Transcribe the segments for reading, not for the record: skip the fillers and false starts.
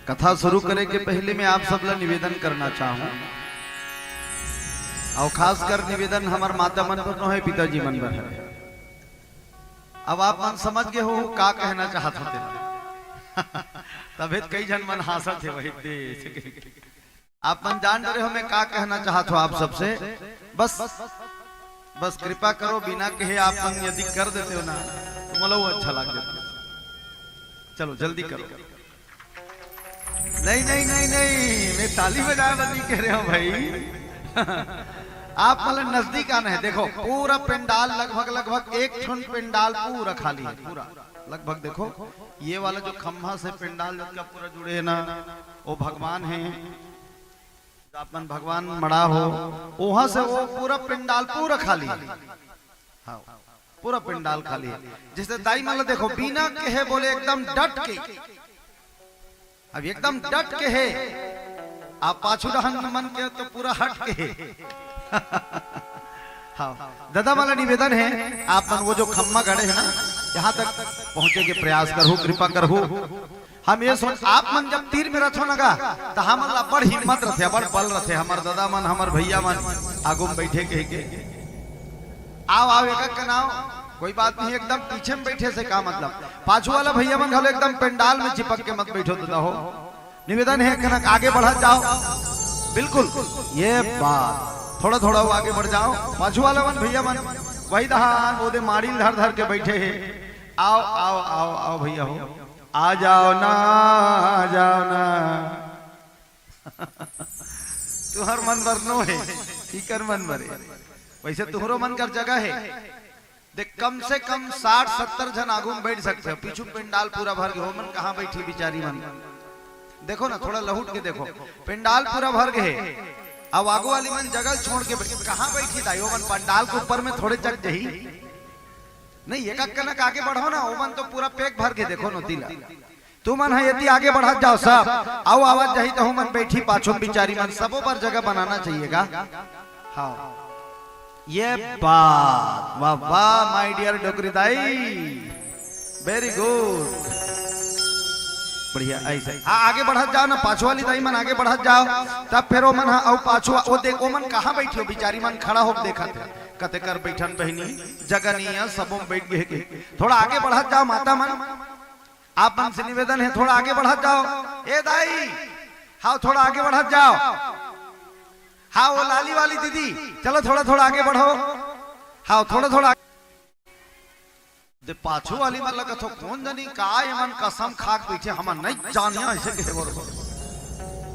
कथा शुरू करे के पहले मैं आप सब ला निवेदन करना चाहूं और खासकर निवेदन हमार माता मन पर न है, पिताजी मन पर है। अब आप मन समझ गए हो का कहना चाहत होते तभी कई जन मन हंसत है वही देश। आप मन जान रहे हो मैं का कहना चाहत हो आप सबसे। बस कृपा करो, बिना कहे आप मन यदि कर देते हो ना तो मला वो अच्छा लग जाता। चलो जल्दी करो। नहीं नहीं नहीं नहीं, मैं ताली बजाए बंदी कह रहे हो भाई। आप मतलब नजदीक आना है। देखो पूरा पंडाल लगभग एक ठन पंडाल पूरा खाली है, पूरा लगभग। देखो ये वाला जो खम्भा से पंडाल का पूरा जुड़े है ना, वो भगवान है। अपन भगवान मड़ा हो वहां से वो पूरा पंडाल पूरा खाली है। हाँ पूरा पंडाल खाली है। जैसे दाई मतलब देखो बिना कहे बोले एकदम डट के, अब एकदम डट के है। आप पाछू रहन मन के तो पूरा हट के है। हाँ दादा वाला निवेदन है आप मन वो जो खम्मा गड़े है ना यहाँ तक पहुंचे के प्रयास करो, कृपा करो। हम ये सोच आप मन जब तीर में रथो नगा तो हम बड़ हिम्मत रथे, बड़ बल रथे। हमार दादा मन हमार भैया मन आगू में बैठे के आओ एक नाव कोई बात नहीं, एकदम पीछे में बैठे से का मतलब। पाछू वाला भैया मन घलो एकदम पंडाल में चिपक के मत बैठो दादा हो। निवेदन है कनक आगे बढ़ा जाओ, बिल्कुल ये बात थोड़ा थोड़ा आगे बढ़ जाओ। पाछू वाला मन भैया मन वही दहान वो दे माड़ी धर धर के बैठे है। आओ आओ आओ आओ भैया हो, आ जाओ ना आ जाओ ना। तुहर मन बरनो है कर मन बरे, वैसे तुहरो मन कर जगह है। देख कम से कम 60-70 जन आगू में बैठ सकते हो। पीछू पंडाल पूरा भर गए हो, मन कहाँ बैठी बिचारी मन। देखो ना थोड़ा लहुट के देखो, पंडाल पूरा भर गए। अब आगू वाली मन जगह छोड़ के कहाँ बैठी था वो मन पंडाल के ऊपर में थोड़े जग जही नहीं। एक कनक आगे बढ़ो ना, वो मन तो पूरा पेक भर के देखो न दिला। तू मन है यदि आगे बढ़ा जाओ सब आओ आवाज जही तो मन बैठी पाछो बिचारी मन। सबों पर जगह बनाना चाहिएगा। हाँ ये बात वाह वाह माय डियर डोकरी दाई, वेरी गुड, बढ़िया। ऐसे आगे बढ़त जाओ ना, पाछो वाली दाई मन आगे बढ़त जाओ तब फिर मन और पाछो वो देख वो मन कहाँ बैठी हो बिचारी मन खड़ा हो देखा थे कते कर बैठन बहनी जगह नहीं है, सबों में बैठ गए। थोड़ा आगे बढ़त जाओ माता मन, आप मन से निवेदन है थोड़ा आगे बढ़त जाओ। ए दाई हाँ थोड़ा आगे बढ़त जाओ। हाँ वो लाली वाली दीदी चलो थोड़ा थोड़ा आगे बढ़ो। हाँ थोड़ा थोड़ा दे पाछू वाली मन लगा तो कौन जानी का मन कसम खाक पीछे हम नहीं जानिया ऐसे कहे बोल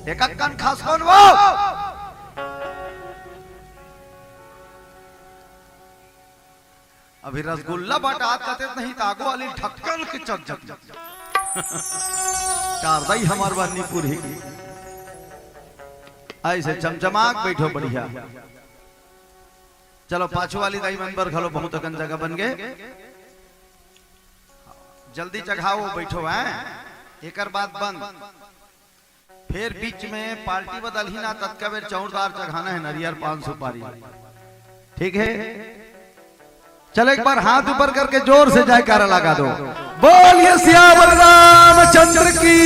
एक कान खास कौन वो। अभी रसगुल्ला बटा कहते नहीं तागो वाली ढक्कन के चक चक चार दाई हमार बानी पूरी ऐसे चमचमाक बैठो बढ़िया। चलो पाछू वाली दाई मन पर घलो बहुत अकन जगह बन गए। जल्दी चढ़ाओ बैठो है एक बात बंद। फिर बीच में पार्टी बदल ही ना तत्कावेर चौड़दार चढ़ाना है नरियर 5 सुपारी, ठीक है। चलो एक बार हाथ ऊपर करके जोर से जयकारा लगा दो। बोलिए सियावर रामचंद्र की,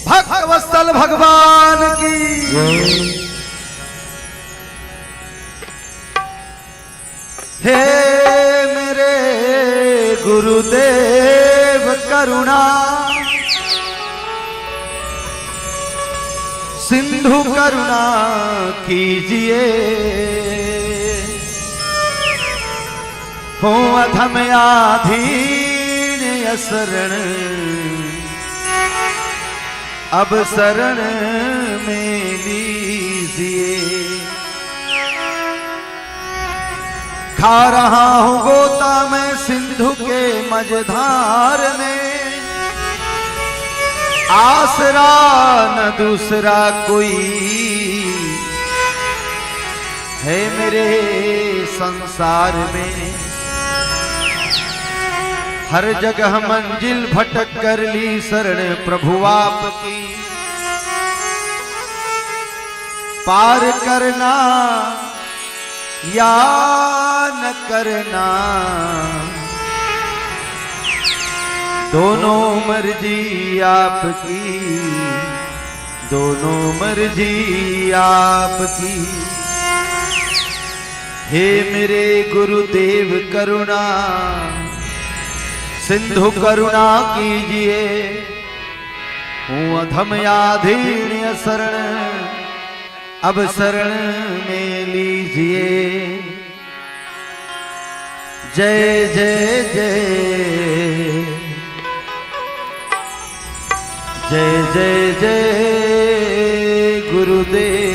भक्तवत्सल भगवान की। हे मेरे गुरुदेव करुणा सिंधु करुणा कीजिए। हो अधम आधीन शरण अब शरण में लीजिए। खा रहा हूँ गोता मैं सिंधु के मझधार में, आसरा न दूसरा कोई है मेरे संसार में। हर जगह मंजिल भटक कर ली शरण प्रभु आपकी, पार करना या न करना दोनों मर्जी आपकी, दोनों मर्जी आपकी। हे मेरे गुरुदेव करुणा सिंधु करुणा कीजिए, हूँ अधम याधीन शरण अब शरण में लीजिए। जय जय जय जय जय जय गुरुदेव।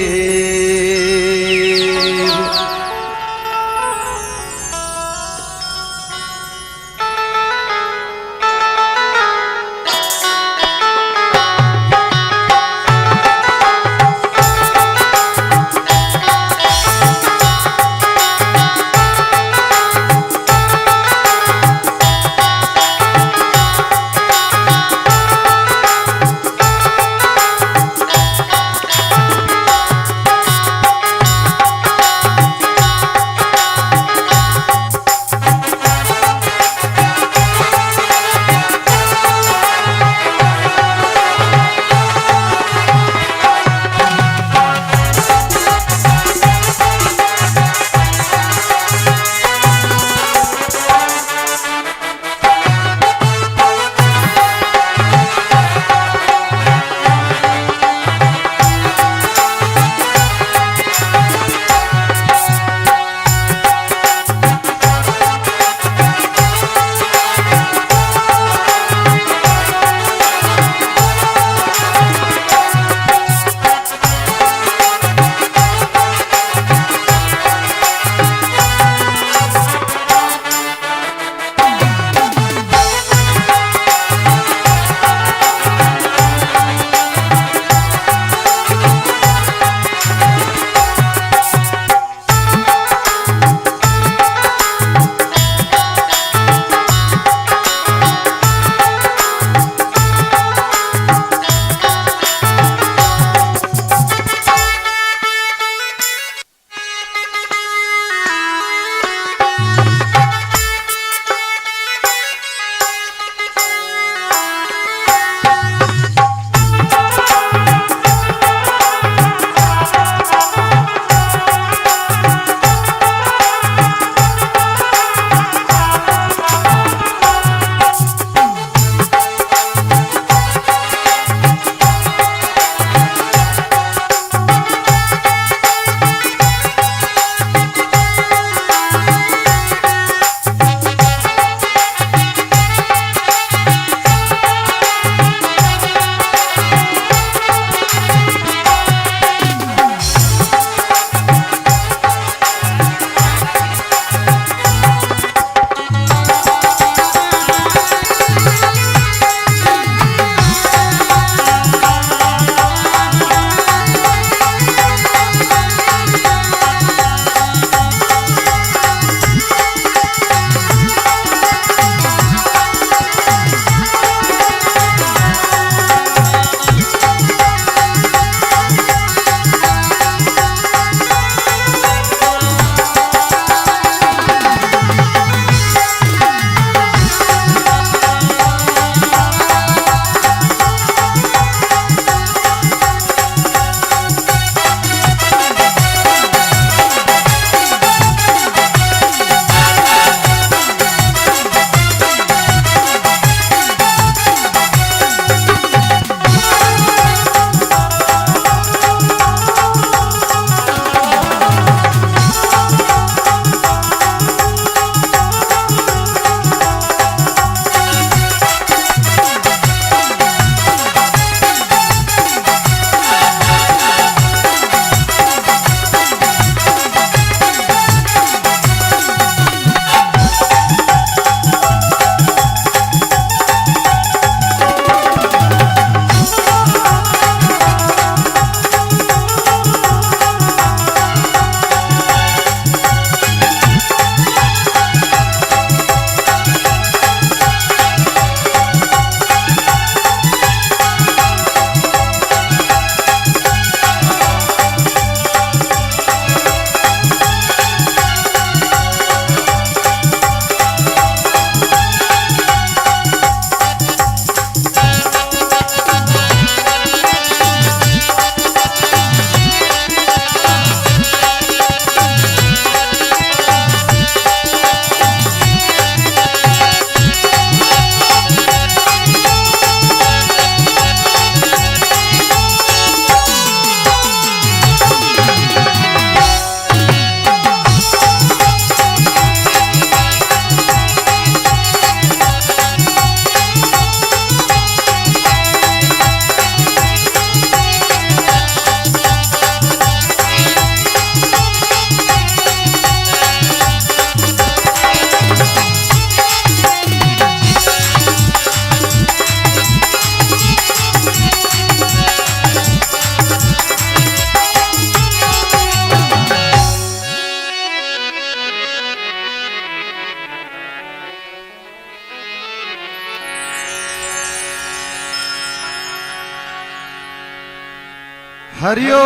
हरिओ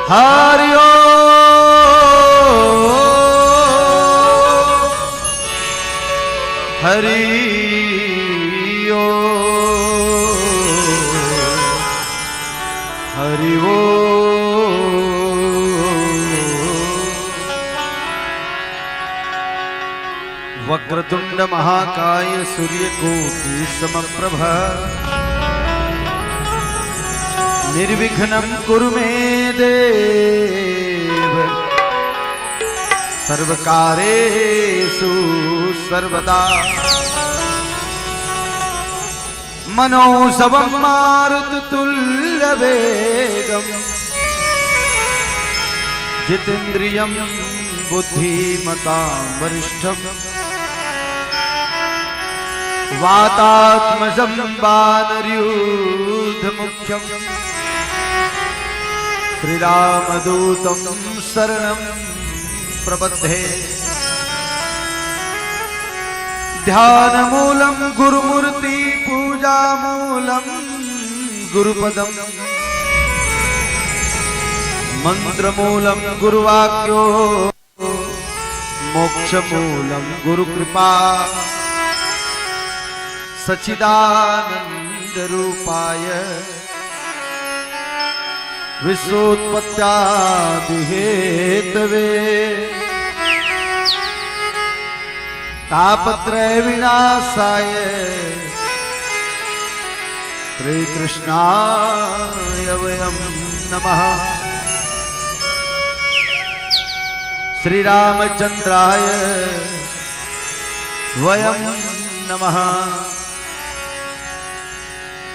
हरिओ हरिओ हरिओ वक्रतुंड महाकाय सूर्यकोटि समप्रभ निर्विघ्नं कुरु मे देव सर्वकारेषु सर्वदा मनोसवं मारुततुल्यवेगं जितेन्द्रियं बुद्धिमतां वरिष्ठं वातात्मजं वानरयूथमुख्यं श्रीरामदूतं शरणं प्रपद्ये ध्यानमूलं गुरुमूर्ति पूजामूलं गुरुपदं मंत्रमूलं गुरुवाक्यो मोक्षमूलं गुरुकृपा सच्चिदानन्दरूपाय विश्वोत्पत्त्यादिहेतवे तापत्रय विनाशाय श्रीकृष्णाय वयं नमः। श्रीरामचन्द्राय वयं नमः।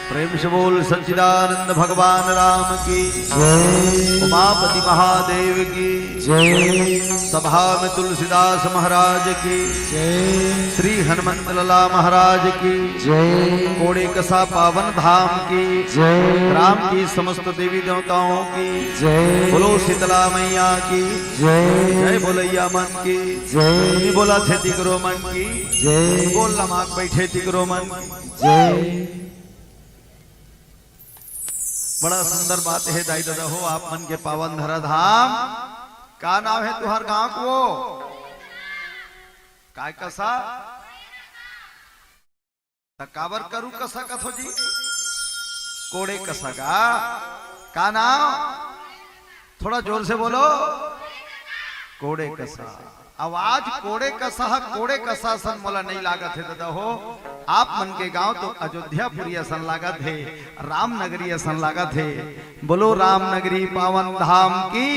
प्रेम से बोल सच्चिदानंद भगवान राम की जय, उमापति महादेव की जय, सभा में तुलसीदास महाराज की जय, श्री हनुमंत लला महाराज की जय, कोड़े कसा पावन धाम की जय, राम की समस्त देवी देवताओं की जय, बोलो शीतला मैया की जय, जय बोलैया मन की जय, बोला थे तिकरो मन की जय, बोल लमाक बैठे तिकरो मन जय। बड़ा सुंदर बात है दाई दादा हो आप मन के पावन धरा धाम का नाम है तुहार गांव को काय कसा तकावर करू कसा कथो जी कोड़े कसा का नाम थोड़ा जोर से बोलो कोड़े कसा आवाज कोड़े कसा सन मोला नहीं लागत है दादा हो आप मन के गांव तो अयोध्यापुरी सन लागत है रामनगरी सन लागत है बोलो रामनगरी पावन धाम की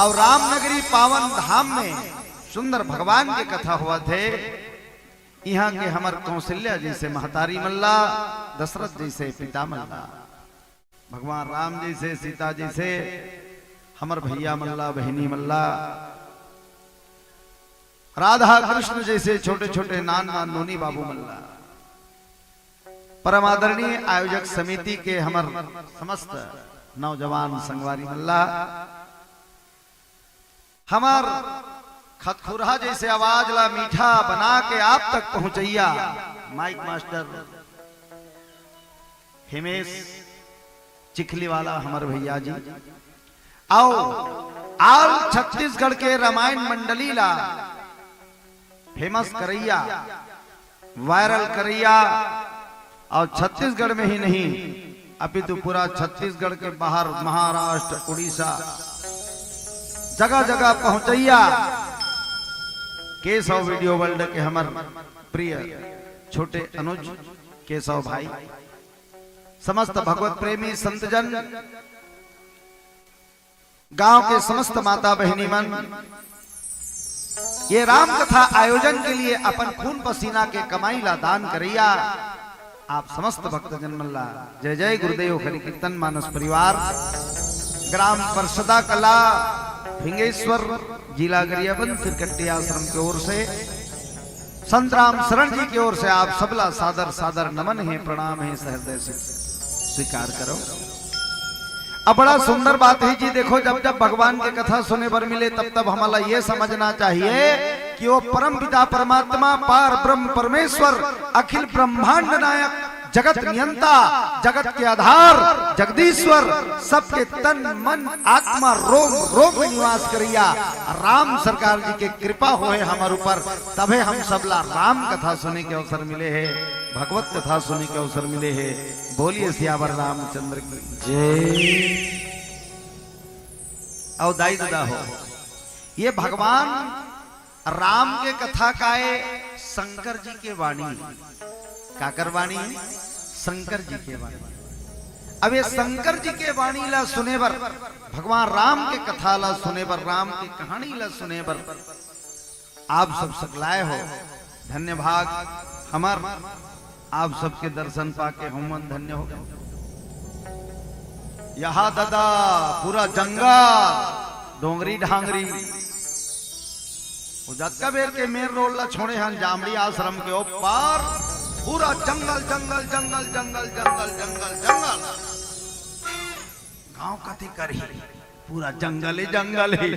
और रामनगरी पावन धाम में सुंदर भगवान के कथा हुआ थे यहाँ के हमार कौशल्या जैसे महतारी मल्ला दशरथ जैसे पिता मल्ला भगवान राम जैसे सीता जैसे हमर भैया मल्ला बहनी मल्ला राधा कृष्ण जैसे छोटे छोटे नान नोनी बाबू मल्ला परम आदरणीय आयोजक समिति के हमर समस्त नौजवान संगवारी मल्ला हमार खतखुरा जैसे आवाज ला मीठा बना के आप तक पहुंचैया माइक मास्टर हिमेश चिखली वाला हमार भैया जी आओ आल छत्तीसगढ़ के रामायण मंडली ला फेमस करैया वायरल करैया और छत्तीसगढ़ में ही नहीं अभी तो पूरा छत्तीसगढ़ के बाहर महाराष्ट्र उड़ीसा जगह जगह पहुंचैया केशव वीडियो वर्ल्ड के हमार प्रिय छोटे अनुज केशव भाई समस्त भगवत प्रेमी संतजन गांव के समस्त माता बहनी मन ये राम कथा आयोजन के लिए अपन खून पसीना के कमाई ला दान करिया आप समस्त भक्तजन मल्ला जय जय गुरुदेव हरि कीर्तन मानस परिवार ग्राम परसदा कला फिंगेश्वर जिला गरियाबंद तिरकट्टी आश्रम की ओर से संत राम शरण जी की ओर से आप सबला सादर सादर नमन है प्रणाम है सहृदय से स्वीकार करो। अब बड़ा सुंदर बात है जी देखो जब जब भगवान की कथा सुने पर मिले तब तब हमारा ये समझना चाहिए कि वो परम पिता परमात्मा पार ब्रह्म परमेश्वर अखिल ब्रह्मांड नायक जगत नियंता जगत के आधार जगदीश्वर सबके तन मन आत्मा रोम रोम में निवास करिया राम सरकार जी के कृपा होए हमारे ऊपर, तबे हम सबला राम कथा सुने के अवसर मिले हैं, भगवत कथा सुने के अवसर मिले हैं। बोलिए सियावर रामचंद्र की जय। अवदाई दादा हो, ये भगवान राम के कथा काए शंकर जी के वाणी काकर वाणी शंकर जी के वाणी। अब ये शंकर जी के वाणी ला सुने बर भगवान राम के कथा ला सुने बर राम की कहानी ला सुने बर आप सब सकलाए हो। धन्य भाग हमार आप सबके दर्शन पाके हम धन्य हो गए। यहाँ दादा पूरा जंगल डोंगरी ढांगरी जत्का बेर के मेर रोड ला छोड़े हन जामड़ी आश्रम के पार पूरा जंगल जंगल जंगल जंगल जंगल जंगल जंगल गांव कथी करी पूरा जंगल ही जंगल ही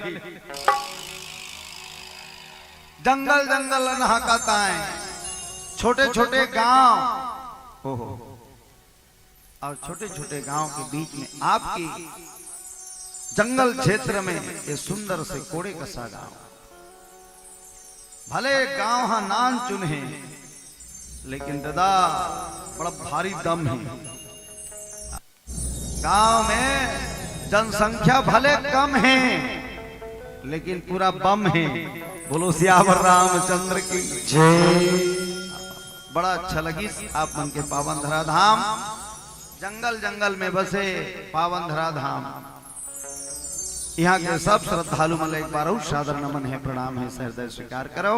जंगल जंगल नहाता है। छोटे छोटे गांव हो और छोटे छोटे गांव के बीच में आपकी जंगल क्षेत्र में ये सुंदर से कोड़े कसा गांव। भले गांव हा नान चुने लेकिन दादा बड़ा भारी दम है। गांव में जनसंख्या भले कम है लेकिन पूरा बम है। बोलो सियावर रामचंद्र की जय। बड़ा अच्छा लगी आप मन के पावन धरा धाम जंगल जंगल में बसे पावन धरा धाम। यहाँ के सब श्रद्धालु मन एक बार और सादर नमन है प्रणाम है हृदय स्वीकार करो।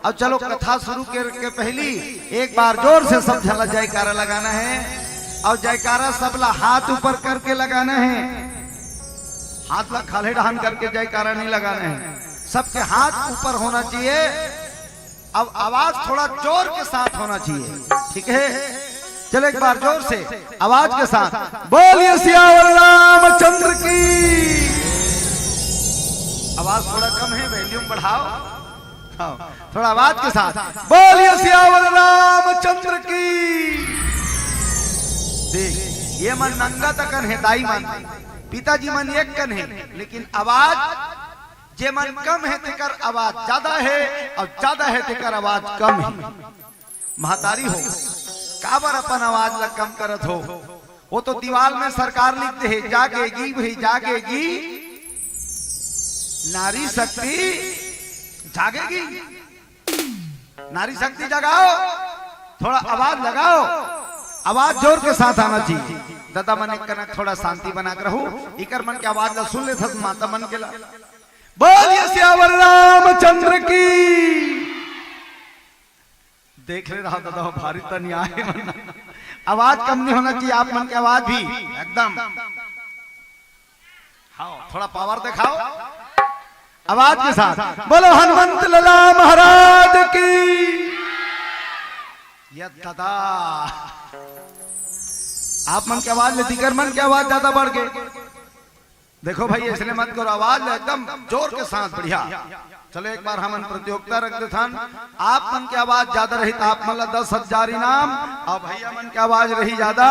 अब चलो कथा शुरू के पहली एक बार जोर से सब झला जयकारा लगाना है और जयकारा सबला हाथ ऊपर करके लगाना है। हाथ ला खाले ढान करके जयकारा नहीं लगाना है, सबके हाथ ऊपर होना चाहिए। अब आवाज थोड़ा जोर के साथ होना चाहिए, ठीक है? चलो एक बार जोर से आवाज के साथ बोलिए सियावर रामचंद्र की। आवाज थोड़ा कम है, वॉल्यूम बढ़ाओ। हाँ, थोड़ा आवाज के साथ बोलिए सियावर रामचंद्र की। देख ये मन नंगा तकन है, दाई मन पिताजी मन एक कन है, लेकिन आवाज जे मन कम है तेकर आवाज ज्यादा है और ज्यादा है तेकर आवाज कम है। महतारी हो काबर अपन आवाज ला कम करत हो? वो तो दीवार में सरकार लिखते है जागेगी भाई जागेगी, नारी शक्ति जागेगी। नारी शक्ति जगाओ, थोड़ा आवाज लगाओ, आवाज जोर के साथ आना चाहिए। दादा मन कनक थोड़ा शांति बना कर रहू, इकर मन की आवाज ला सुन ले थस माता मन के ला। बोलिए सियावर रामचंद्र की। देख ले रहा दादा भारी तन आए मन। आवाज कम नहीं होना चाहिए, आप मन की आवाज भी एकदम। हाँ थोड़ा पावर दिखाओ आवाज के साथ। बोलो हनुमंत लला महाराज की। ये दादा आप मन की आवाज ले दीगर मन की आवाज ज्यादा बढ़ गए। देखो भाई इसलिए मत करो, आवाज एकदम जोर के साथ बढ़िया। चलो एक बार हम प्रतियोगिता रखते थन, आप मन की आवाज ज्यादा रही तो आप मन 10,000 इनाम, और भैया मन की आवाज रही ज्यादा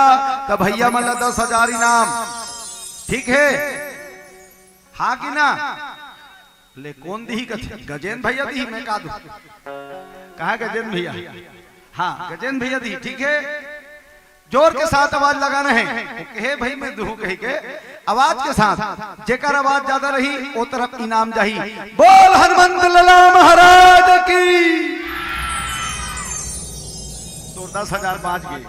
तो भैया मन 10,000 इनाम, ठीक है? हाँ कि ना? ले कौन दी कथी? गजेंद्र भैया दी, मैं का दूं? कहा गजेंद्र भैया? हाँ गजेंद्र भैया दी, ठीक है? जोर के साथ आवाज लगाना है। कहे भाई मैं दूं कही के आवाज के साथ, जेकर आवाज ज्यादा रही वो तरफ इनाम जाही। बोल हनुमंत लला महाराज की। तो 10,000 बाज गए।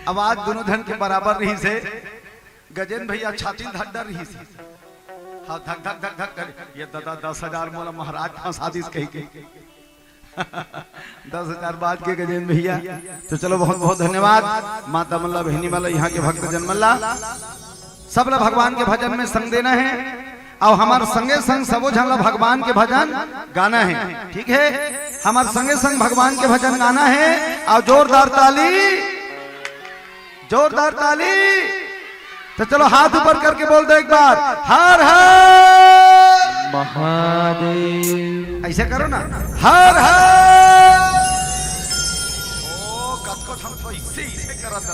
आवाज दोनों धन के बराबर रही से गजेंद्र भैया छाती धक डर रही से। हाँ धक धक धक धक कर ये दादा 10,000 मोला महाराज फंसा दी कही के। 10,000 बाद के गजेंद्र भैया। तो चलो बहुत बहुत धन्यवाद माता मल्ला बहनी मल्ला यहाँ के भक्त जन मल्ला सब ला भगवान के भजन में संग देना है और हमारे संगे संग सबो झन ला भगवान के भजन गाना है, ठीक है? हमारे संगे संग भगवान के भजन गाना है और जोरदार ताली, जोरदार ताली। तो चलो हाथ ऊपर करके बोल दो एक बार, हर हर महादेव। ना, हर हर। ओ कत हम तो इससे करत।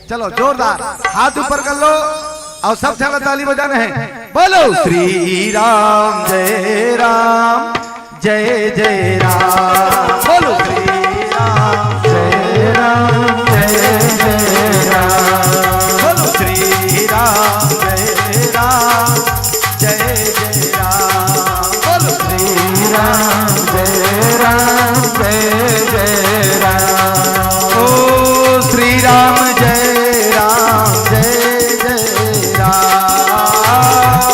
चलो जोरदार हाथ ऊपर कर लो और सब जगह ताली बजाना है। बोलो श्री राम जय राम जय जय राम। बोलो श्री राम जय राम जय जय राम। बोलो श्री राम जय राम जय जय राम। बोलो श्री राम जय राम जय जय राम। ओ श्री राम जय राम जय जय राम।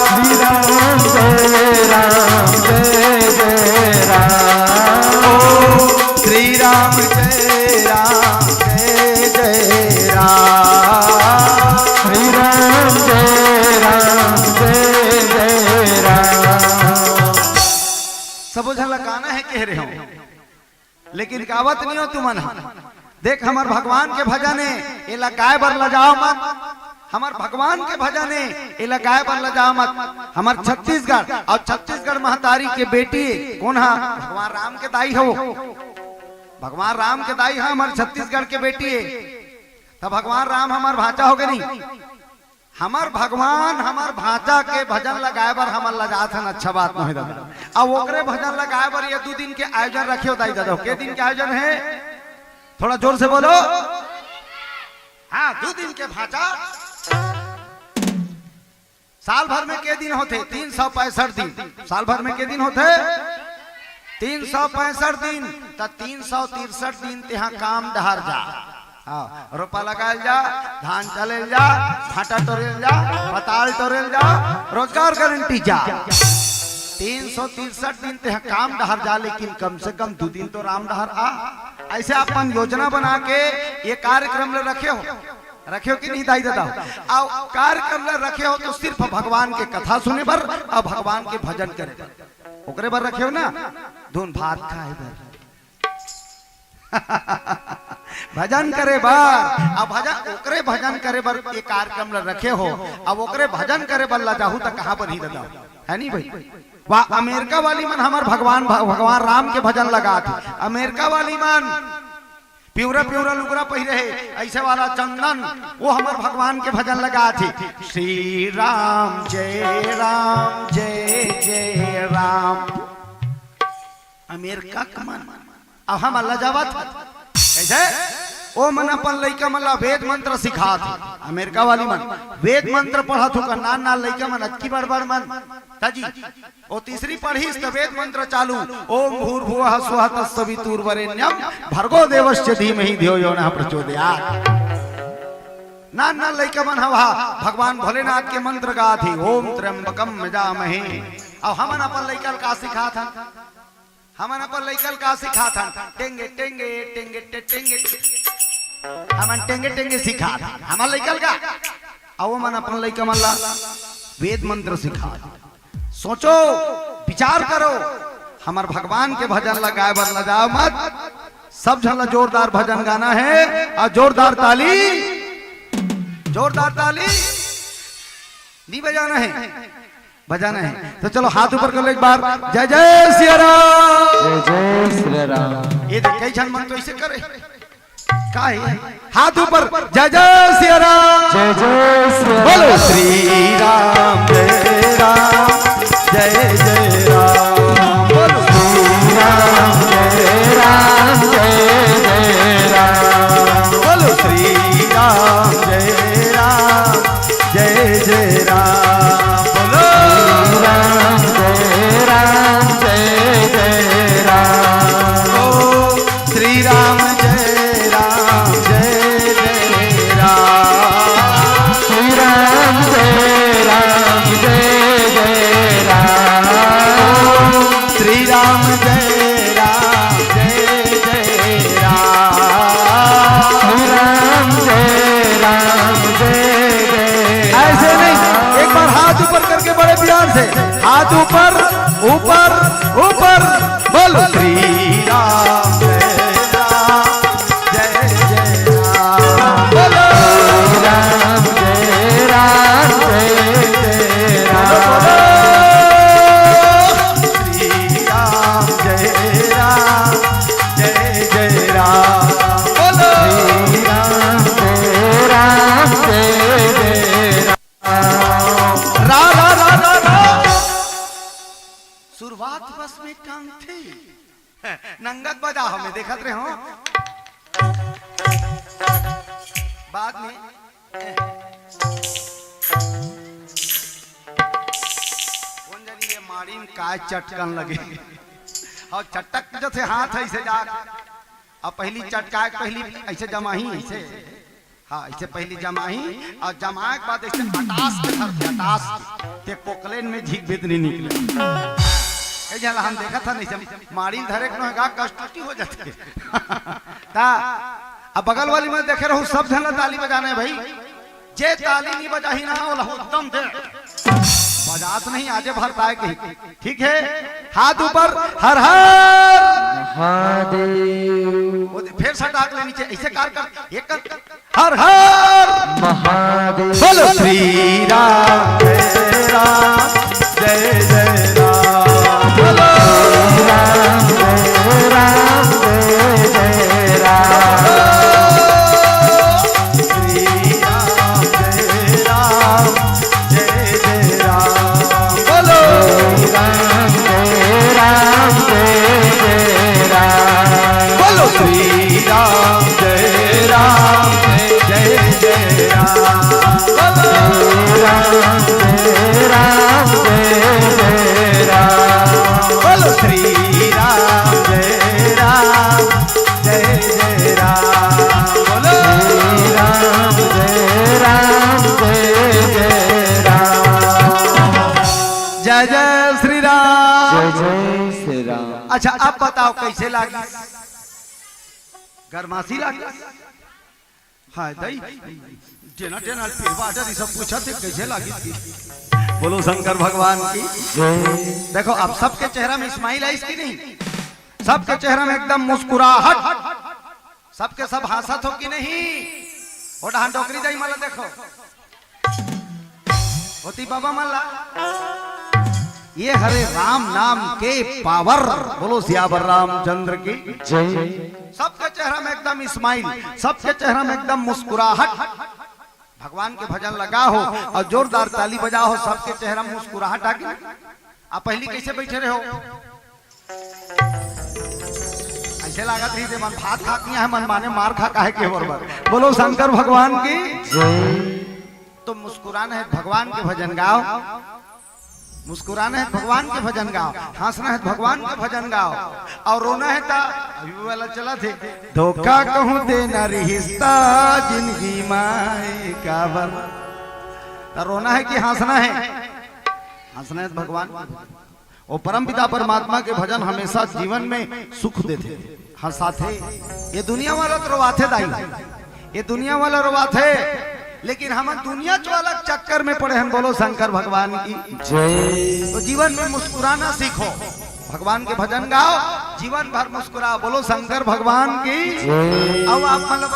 श्री राम जय राम जय जय राम। ओ श्री राम जय राम जय जय राम। श्री राम जय राम जय जय राम। सब झला गाना है कह रहे हो लेकिन गावत नहीं हो तुम। देख हमार भगवान के भजने ये लगाए बर लजाओ मत। हमार भगवान के भजने ये लगाए बर लजाओ मत। हमार छत्तीसगढ़ और छत्तीसगढ़ महतारी के बेटी कौन है? भगवान राम के दाई हो। भगवान राम के दाई है हमार छत्तीसगढ़ के बेटी है। तो भगवान राम हमार भाचा हो गए नहीं। हमार भगवान हमार भाचा के भजन लगाए बर हमार लजात है। अच्छा बात नहीं दादा। अब ओकरे भजन लगाए बर ये 2 दिन के आयोजन रखे हो दाई दादा। के दिन के आयोजन है? थोड़ा जोर से बोलो। हाँ 2 दिन के भाचा। साल भर में के दिन होते? 365 दिन। साल भर में के दिन होते? 365 दिन। तो 363 दिन ते काम डहर जा। रोपा लगाल जा, धान चलेल जा, भाटा टोरेल जा, पताल टोरेल जा, रोजगार गारंटी जा। 363 दिन ते काम डहर जा। लेकिन कम से कम 2 दिन तो राम डहर आ। ऐसे अपन योजना बना के ये कार्यक्रम ले रखे हो कि नहीं दाई दादा? और कार्यक्रम ले रखे हो तो सिर्फ भगवान के कथा सुने बर और भगवान के भजन करे ओकरे बर रखे हो ना। धुन भात खाए बर भजन करे बर। अब भजन ओकरे भजन करे बर ये कार्यक्रम ले रखे हो। अब ओकरे भजन करे बर ला जाहू तो कहां पर ही दादा है नहीं भाई। वह अमेरिका वाली मन हमार भगवान राम के भजन लगा थी। अमेरिका वाली मन प्यूरा प्यूरा लुगरा पहिरे है ऐसे वाला चंदन वो हमार भगवान के भजन लगा थी। श्री राम जय जय राम। अमेरिका का मन अब हम अल्लाह जावत कैसे ओ मन अपन लइका मन ला वेद मंत्र सिखा थी। अमेरिका वाली मन वेद मंत्र पढ़ा थो का नान लइका मन अटकी बड़ मन ताजी ओ तीसरी पढ़ी तो वेद मंत्र चालू। ओम भूर्भुवः स्वः तत्सवितुर्वरेण्यं भर्गो देवस्य धीमहि धियो यो नः प्रचोदयात्। नान लइका मन हवा भगवान भोलेनाथ के मंत्र गा थी। ओम त्र्यंबकम यजामहे। अब हमन अपन लइका का सिखा था। हमन अपन लइका का सिखा था। टेंगे टेंगे टेंगे टेंगे हमन टेंगे टेंगे सिखा था हमार लइका का। अब मन अपन लइका मन ला वेद मंत्र सिखा। सोचो विचार करो हमार भगवान के भजन लगाए बर लजाओ मत। सब झला जोरदार भजन गाना है और जोरदार ताली नहीं बजाना है बजाना है। तो चलो हाथ ऊपर कर लो एक बार। जय जय सिया राम जय जय श्री राम। ये देख कई जन मन तो इसे करे का है। हाथ ऊपर जय जय सिया राम जय जय श्री राम। बोलो श्री राम जय राम जय जय राम। बोलो श्री राम जय राम जय जय राम। बोलो श्री राम जय राम जय जय राम। बोलो राम जय राम जय जय राम। ओ श्री राम जय राम जय जय राम। श्री राम जय राम जय जय राम। श्री राम जय राम जय जय राम। श्री राम जय राम जय जय। ऐसे नहीं एक बार हाथ ऊपर करके बड़े प्यार से हाथ ऊपर ऊपर ऊपर बोलो श्री राम जय राम जय जय राम। बोलो राम जय राम जय जय राम। श्री शुरुआत बस में काम थी नंगत बजा हमें देखत रहे हो बाद में कौन जानी ये मारीन काय चटकन लगे और चटक जैसे हाथ ऐसे जा अब पहली चटका पहली ऐसे जमाही ऐसे हाँ ऐसे पहली जमाही और जमाए के बाद ऐसे अटास के धर थे अटास के पोकलेन में झीक बेद नहीं निकले हम देखा था नहीं मारी धरे कष्टी हो जाते ता अब बगल वाली में देखे रहूं सब जन ताली बजाने भाई जे ताली नहीं बजाही ना वो एकदम दे बजात नहीं आजे भर पाए के ठीक है हाथ ऊपर हर हर महादेव फिर सटाक ले नीचे ऐसे कार कर एक कर हर हर महादेव बोलो श्री राम जय जय राम बोलो राम राम जय जय राम श्री राम जय जय राम बोलो राम जय जय राम बोलो श्री राम जय जय राम बोलो राम जय राम बोलो श्री राम जय राम बोलो राम जय राम जय जय श्री राम जय श्री राम। अच्छा अब बताओ कैसे लागी गरमासी लागी हाँ दई जेना जेना फिर सब पूछा थे कैसे लागी थी बोलो शंकर भगवान की देखो अब सबके चेहरा में इस्माइल है इसकी नहीं सबके चेहरा में एकदम मुस्कुराहट सबके सब हंसत हो कि नहीं और डहान डोकरी जाई मला देखो होती बाबा मल्ला ये हरे राम नाम के पावर बोलो सियावर रामचंद्र की जय। सबके चेहरा में एकदम इस्माइल सबके चेहरा में एकदम मुस्कुराहट भगवान के भजन लगा हो और जोरदार ताली बजा हो सबके चेहरा में मुस्कुराहट आ गई। आप पहली कैसे बैठे रहे हो ऐसे लगा थी मन भात खा है मन माने मार खा का है के बरबर बोलो शंकर भगवान की तो मुस्कुराना है भगवान के भजन गाओ मुस्कुराना है भगवान के भजन गाओ हंसना है भगवान के भजन गाओ और रोना है ता अभी वाला चला थे धोखा कहूं देना रिश्ता जिंदगी माए काबर तो रोना है कि हंसना है भगवान और परम पिता परमात्मा के भजन हमेशा जीवन में सुख देते हंसाते ये दुनिया वाला तो रोवाथे दाई ये दुनिया वाला रोवाथे लेकिन हम दुनिया वाला चक्कर में पड़े हैं बोलो शंकर भगवान की जय। तो जीवन में मुस्कुराना सीखो भगवान के भजन गाओ जीवन भर मुस्कुराओ बोलो शंकर भगवान की जय। अब आप मतलब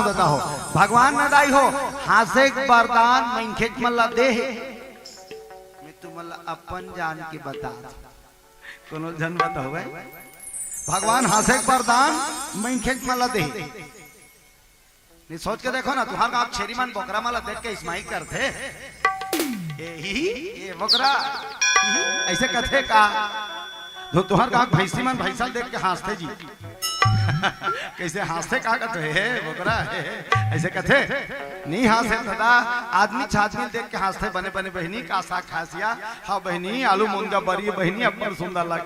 बताओ भगवान न दाई हो हासे वरदान मैंखे मल्ला दे मैं तुमला अपन जान के बता कोनो जन बताओ भगवान हासे वरदान मैंखे मल्ला दे नहीं सोच के देखो ना तुम्हारा आप छेरीमान बोकरा माला देख के इस्माइल करते ये बोकरा ऐसे कथे का तो तुम्हार गांव भैंसी मन भैंसा देख के हंसते जी कैसे हंसते का कहते है बोकरा ऐसे कथे नहीं हंसे दादा आदमी छाछमी देख के हंसते बने बने बहनी का सा खासिया हाँ बहनी आलू मुनगा बरी बहनी अपर सुंदर लग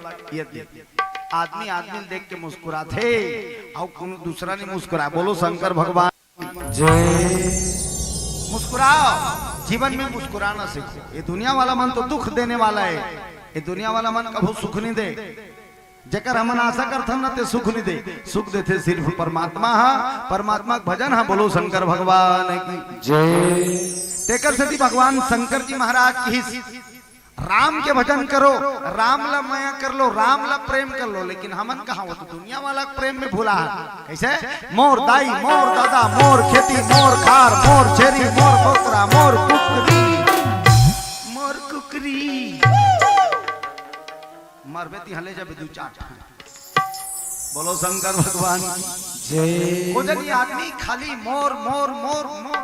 आदमी आदमी देख के मुस्कुराते और कोनो दूसरा नहीं मुस्कुरा बोलो शंकर भगवान जय। मुस्कुराओ जीवन में मुस्कुराना सीखो ये दुनिया वाला मन तो दुख देने वाला है ये दुनिया वाला मन कभी सुख नहीं दे जेकर हमन आशा करथम ना ते सुख नहीं दे सुख देते सिर्फ परमात्मा हा परमात्मा का भजन हा बोलो शंकर भगवान की जय। तेकर सती भगवान शंकर जी महाराज की राम के भजन करो राम ला माया कर लो राम ला प्रेम कर लो लेकिन हमन कहा वो तो दुनिया वाला प्रेम में भूला कैसे मोर दाई मोर दादा मोर खेती मोर खार मोर छेरी मोर बोकरा मोर कुकरी मरबे ती हले जब दू चाट बोलो शंकर भगवान जय। वो जन ये आदमी खाली मोर मोर मोर मोर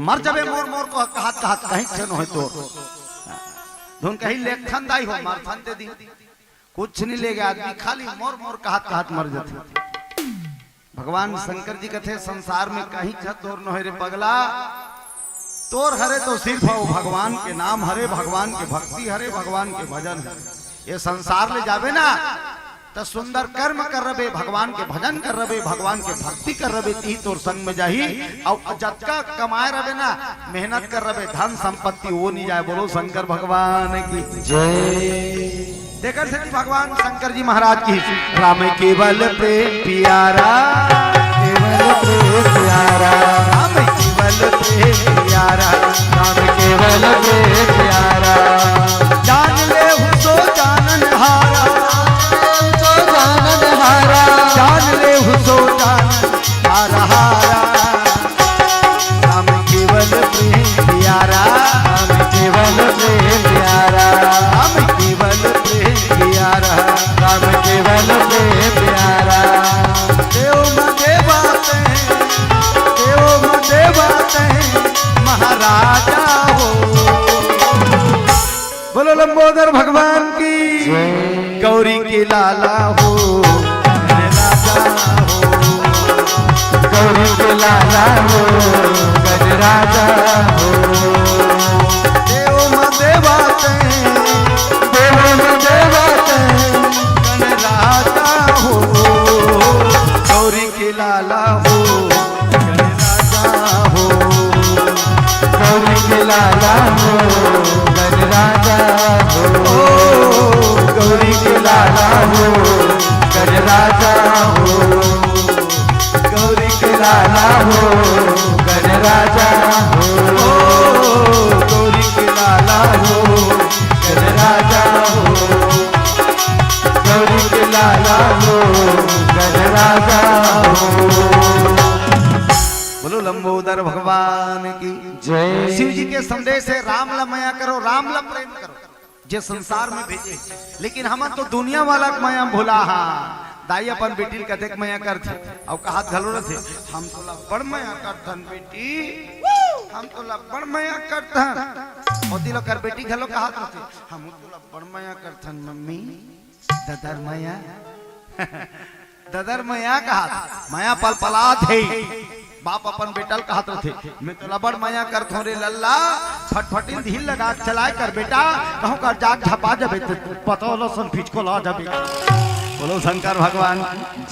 मर जबे मोर मोर को हाथ कहीं छन हो तो धुन कहीं लेखन दाई हो मारथन दे दी कुछ नहीं ले गया आदमी खाली मोर मोर कहत कहत मर जाते। भगवान शंकर जी कथे संसार में कहीं तोर न रे पगला, तोर हरे तो सिर्फ हो भगवान के नाम हरे, भगवान के भक्ति हरे, भगवान के भजन हरे। ये संसार ले जावे ना तो सुंदर कर्म कर रबे, भगवान के भजन कर रबे, भगवान के भक्ति कर रबे, ती तोर संग में जाही। और जतका कमाए रबे ना मेहनत कर रबे धन संपत्ति वो नहीं जाए। बोलो शंकर भगवान की जय। देखकर से भगवान शंकर जी महाराज की राम केवल प्रेम प्यारा, केवल प्रेम प्यारा, राम केवल प्रेम प्यारा, राम केवल प्रेम प्यारा। जान ले हुसो जानन हारा, हुसो जानन हारा, जान ले हुसो जानन हारा हारा। राम केवल प्रेम प्यारा, राम केवल प्रेम प्यारा, राम केवल प्यारा, राम केवल प्रेम प्यारा। देव मदे बातें, देव मदे बातें महाराजा हो। बोलो लंबोदर भगवान की गौरी के लाला हो, राजा हो, गौरी के लाला हो, गजराजा हो। देव मदे बातें, देव मदे राजा हो, गौरी के लाला हो, गणराजा हो, गौरी के लाला हो, गणराजा हो, गौरी के लाला हो, गणराजा हो, गौरी के लाला हो, गणराजा हो, गौरी के लाला हो, गणराजा हो, गौरी के लाला हो, गणराजा हो। बोलो लंबोदर भगवान की जय। शिव जी के संदेश है राम ला माया करो, राम ला प्रेम करो, जे संसार में भेजे। लेकिन हम तो दुनिया वाला माया भूला। हाँ दाई अपन बेटी कथे माया करथे और कहत घलो रथे हम तो ला बड़ माया करथन बेटी, हम तो ला बड़ माया करथन। मोदी लोग कर बेटी घलो कहत रथे हम तो ला बड़ माया करथन मम्मी। ददर माया ददर माया कहा माया पल पलात है। बाप अपन बेटल कहत रथे मैं तो लबड़ माया करथो रे लल्ला, फटफटी ढील लगा चलाए कर बेटा कहूं कर जाग झपा जाबे पतो लसन फिचको ला जाबे। बोलो शंकर भगवान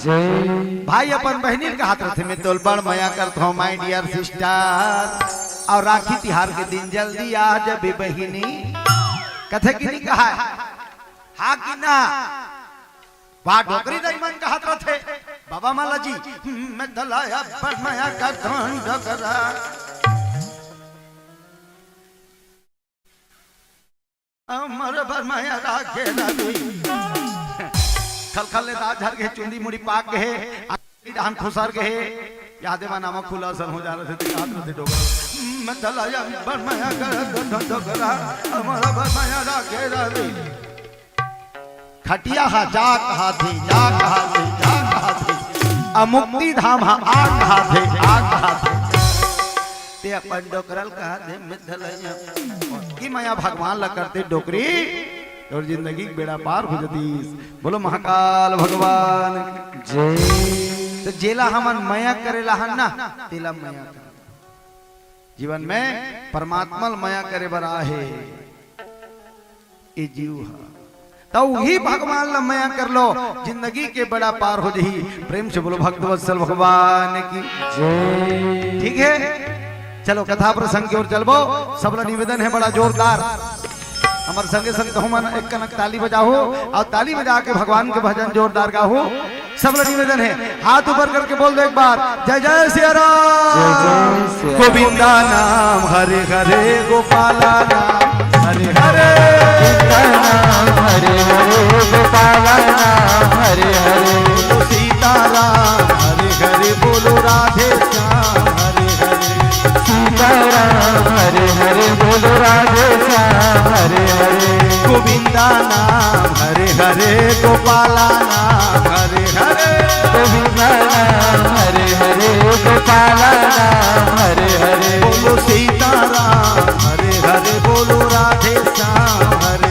जय। भाई अपन बहनी कहत रथे मैं तो बड़ माया करथो माय डियर सिस्टर। और राखी तिहार के दिन जल्दी आ जाबे बहिनी। कथे की नहीं कहा हाँ कि ना वाह डोकरी दाई मन कहत रथे बाबा माला जी मैं दलाया पर माया करथन डगरा। अमर पर माया राखे रवि खलखल ले दाज झर के चुंदी मुड़ी पाक के धान खुसर के यादे मा नामा खुला सन हो जा रहे थे कहत रथे डोगरा मैं दलाया पर माया करथन डगरा। अमर पर माया राखे रवि खटिया हा जा कहा थे जा कहा थे जा कहा थे अमुक्ति धाम हा आ कहा थे आ कहा थे ते अपन डोकरल कहा थे मिथलैया की माया भगवान ला करते डोकरी और जिंदगी बेड़ा पार हो जती। बोलो महाकाल भगवान जय। तो जेला हमन माया करेला हन ना तेला माया जीवन में परमात्मा माया करे बर आहे ए जीव हा तो ही भगवान ला माया कर लो जिंदगी के बड़ा पार हो जही। प्रेम से बोलो भक्तवत्सल भगवान की जय। ठीक है चलो कथा प्रसंग की ओर चलबो। सब ला निवेदन है बड़ा जोरदार हमारे संगे संग कहूँ मन एक कनक ताली बजाओ और ताली बजा के भगवान के भजन जोरदार गाओ। सब ला निवेदन है हाथ ऊपर करके बोल दो एक बार जय जय सिया राम। गोविंदा नाम हरे हरे गोपाला नाम हरे हरे नाम हरे हरे गोपाला नाम हरे हरे। बोलो सीताराम हरे हरे बोलो राधे श्याम हरे हरे। सीताराम हरे हरे बोलो राधे श्याम हरे हरे। गोविंदा नाम हरे हरे गोपाला नाम हरे हरे। गोविंदा नाम हरे हरे गोपाला नाम हरे हरे। बोलो सीताराम हरे हरे बोलो राधे श्याम हरे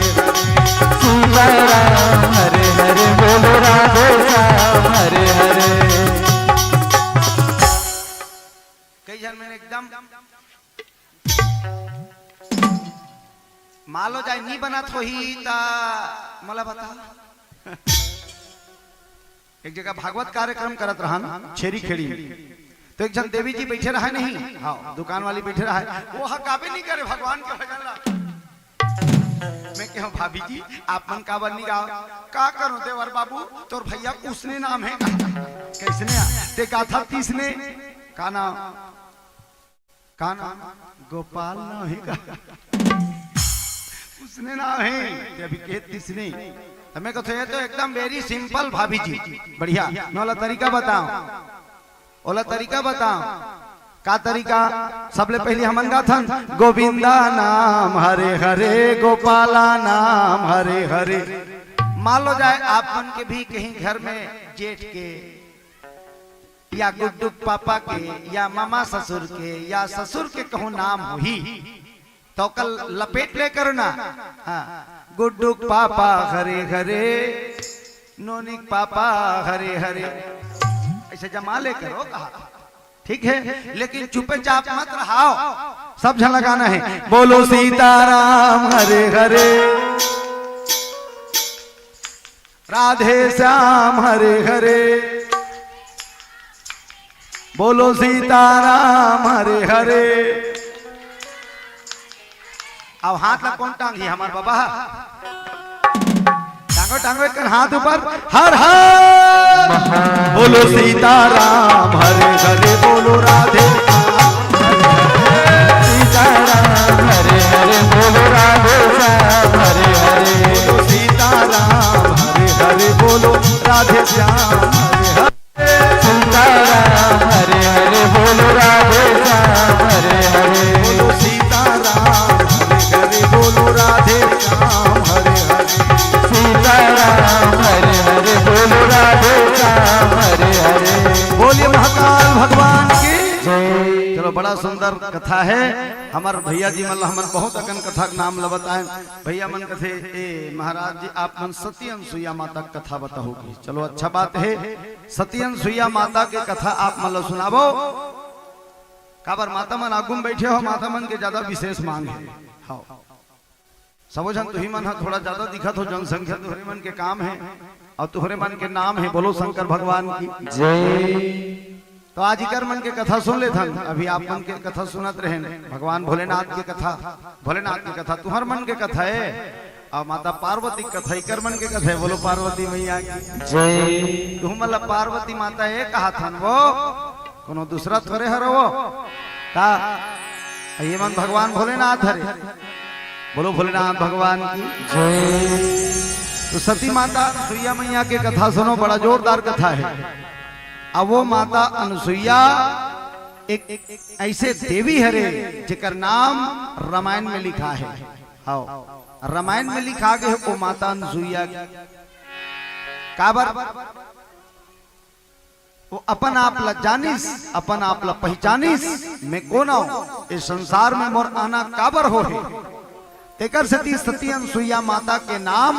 मालो जाए नहीं बनत होही ता मला बता। एक जगह भागवत कार्यक्रम करत रहन छेरी खेड़ी में, तो एक जन देवी जी बैठे रहा नहीं, हाँ दुकान वाली बैठे रहा, वो हकाबे नहीं करे भगवान के भजन ला। मैं कहूँ भाभी जी आप मन काबर नहीं गाओ, का करूं देवर बाबू तोर भैया उसने नाम है, कैसने ते गाथा तीसने का नाम गोपाल नाम है का उसने नाम है अभी के तीसने। हमें कहते हैं तो एकदम वेरी सिंपल भाभी जी, बढ़िया नौला तरीका बताओ, ओला तरीका बताओ का तरीका। सबले पहले हमन गाथन गोविंदा नाम हरे हरे गोपाला नाम हरे हरे। मान लो जाए आप मन के भी कहीं घर में जेठ के या गुड्डुक पापा के या मामा ससुर के या ससुर के कहूँ नाम हुई तो कल लपेट ले करो ना, हाँ गुड्डुक पापा हरे हरे नोनिक पापा हरे हरे, ऐसे जमा ले करो कहा, ठीक है। लेकिन चुपे चाप मत रहाओ, सब जन लगाना है बोलो सीताराम हरे हरे राधे श्याम हरे हरे, बोलो सीताराम हरे हरे। अब हाथ ला कौन टांगी हमार बाबा, टांगो टांगो एक हाथ ऊपर, हर हर बोलो सीताराम हरे हरे, बोलो राधे सीताराम हरे हरे, बोलो राधे श्याम हरे हरे, बोलो सीताराम हरे हरे, बोलो राधे श्याम हरे हरे, सीताराम हरे हरे, बोलो राधे श्याम हरे हरे, बोलो सीताराम हरे हरे, बोलो राधे श्याम हरे हरे, सीताराम हरे हरे, बोलो राधे श्याम हरे हरे। बोलिए महाकाल भगवान की जय। चलो बड़ा सुंदर कथा है, हमार भैया जी मतलब हमन बहुत अकन कथा का नाम बताए। भैया मन कथे ए महाराज जी आप मन सती अनसुईया माता की कथा बताओगे, चलो अच्छा बात है। सती अनसुईया माता की कथा आप मतलब सुनाबो, काबर माता मन आगू में बैठे हो, माता मन के ज्यादा विशेष मांग है, हाँ सबो जन तुही मन थोड़ा ज्यादा दिखत हो, जनसंख्या तुहरे मन के काम है और तुहरे मन के नाम है, बोलो शंकर भगवान की जय। तो आज इकर मन के कथा सुन ले थन, अभी आप मन के कथा सुनत रहे भगवान भोलेनाथ की कथा, भोलेनाथ की कथा तुहर मन के कथा है और माता पार्वती कथा इकर मन के कथा है, बोलो पार्वती मैया की जय। तुम मतलब पार्वती माता है कहा थन, वो कोनो दूसरा थोड़े हर वो ता ये मन भगवान भोलेनाथ हरे, बोलो भोलेनाथ भगवान की जय। तो सती माता अनसुईया मैया के कथा सुनो, बड़ा जोरदार कथा है। अब वो माता अनसुईया एक ऐसे देवी हरे जिकर नाम रामायण में लिखा है, हाँ रामायण में लिखा गया वो माता अनसुईया काबर वो अपन आप ला जानिस, अपन आप ला पहचानिस, मैं कौन हूं इस संसार में मोर आना काबर हो है। एकर सती सती अनसुईया माता के नाम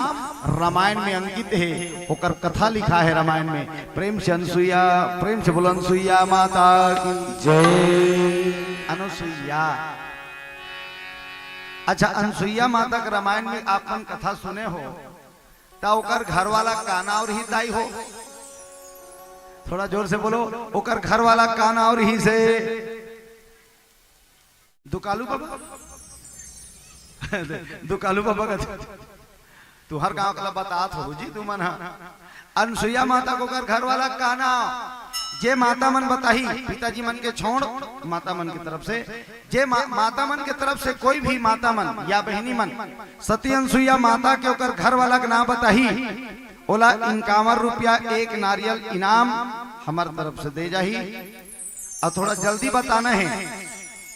रामायण में अंकित है, ओकर कथा लिखा है रामायण में। प्रेम से अनसुईया, प्रेम से बोलो अनसुईया माता की जय। अनसुईया, अच्छा अनसुईया माता के रामायण में आपन कथा सुने हो, ता ओकर घर वाला काना और ही दाई हो, थोड़ा जोर से बोलो, ओकर घर वाला काना और ही से दुकालू बाबा दुकालू बाबा का तू हर गांव का बतात हो जी, तू मन अनसुईया माता को कर घर वाला काना, जे माता मन बताही पिताजी मन के छोड़ माता मन की तरफ से, जे माता मन के तरफ से कोई भी माता मन या बहनी मन सती अनसुईया माता के ओकर घर वाला का नाम बताही, ओला 51 रुपया एक नारियल इनाम हमार तरफ से दे जाही। और थोड़ा जल्दी बताना है,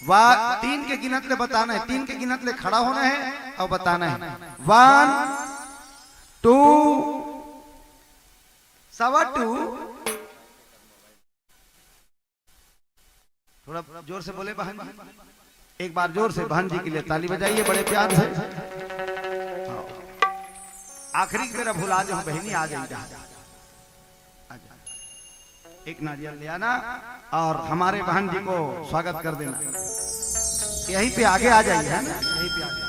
वाह 3 के गिनत ले बताना है, 3 के गिनत ले खड़ा होना है और बताना है 1 2 2 थोड़ा जोर से बोले बहन जी, एक बार जोर से बहन जी के लिए ताली बजाइए बड़े प्यार से। आखिरी मेरा भुला जो बहनी आ जाए, एक नारियल ले आना और हमारे बहन जी को स्वागत कर देना, यहीं पे आगे आ जाइए, है ना, यहीं पे आगे।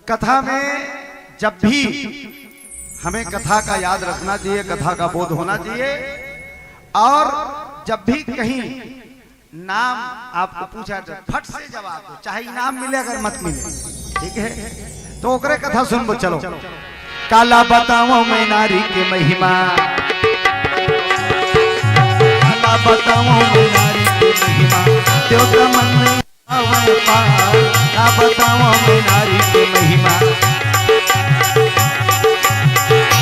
कथा में जब भी हमें कथा का याद रखना चाहिए, कथा का बोध होना चाहिए। और जब भी कहीं नाम आपको पूछा जाए फट से जवाब दो, चाहे इनाम मिले अगर मत मिले, ठीक है। तो ओकरे कथा सुन चलो। काला बताओ मैं नारी के महिमा, काला बताओ मैं नारी के महिमा, देवता मन में आवे पार। का बताओ मैं नारी के महिमा,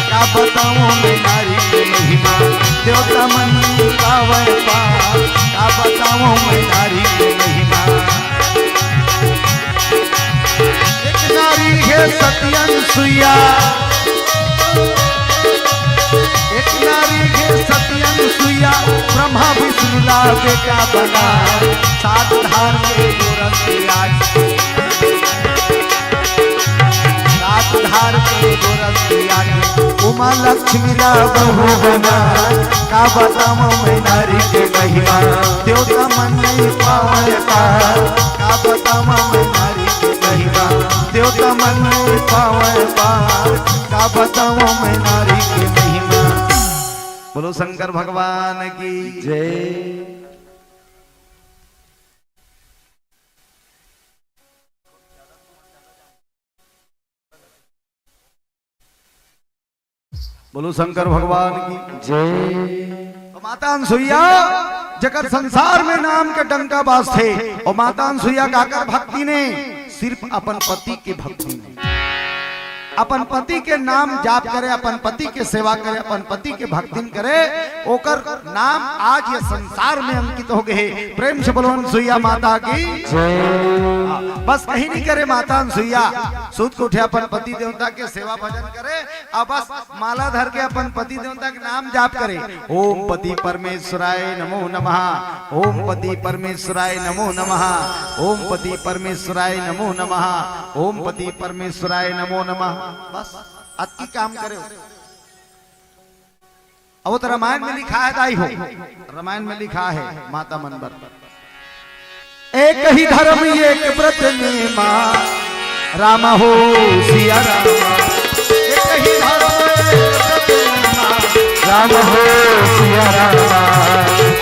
का बताओ मैं नारी के महिमा, देवता मन में आवे पार। का बताओ मैं नारी के महिमा। एक नारी है सत्यन सुइया, एक नारी के सत्यन सुइया, ब्रह्मा विष्णु लावे का बना। सात धार के गोरस आज, सात धार के गोरस आज, उमा लक्ष्मी ला बहू बना। का बताओ मैं नारी के महिमा, देवता मन नहीं पावे पार। का बताओ मैं नारी के महिमा, देवता मन नहीं पावे पार। का बताओ मैं नारी के महिमा। बोलो शंकर भगवान की जय। बोलो शंकर भगवान की जय। तो माता अनसुईया जगत संसार में नाम के डंका बाज थे, और माता अनसुईया गाकर भक्ति ने सिर्फ अपन पति की भक्ति ने, अपन पति के नाम जाप करे, अपन पति के सेवा करे, अपन पति के भक्ति करे, ओकर नाम आज ये संसार में अंकित हो गए। प्रेम से बोलो अनसुईया माता की बस कहीं नहीं करे माता अनसुईया, सूत को उठे अपन पति देवता के सेवा भजन करे, और बस माला धर के अपन पति देवता के नाम जाप करे। ओम पति परमेश्वराय नमो नमः, ओम पति परमेश्वराय नमो नमः, ओम पति परमेश्वराय नमो नमः, ओम पति परमेश्वराय नमो नमः। बस अति काम करे। अब तो रामायण में लिखा है दाई हो, रामायण में लिखा है माता मनबर, एक ही धर्म एक व्रत नेमा, राम हो सिया रामा। एक ही धर्म एक व्रत नेमा, राम हो सिया रामा।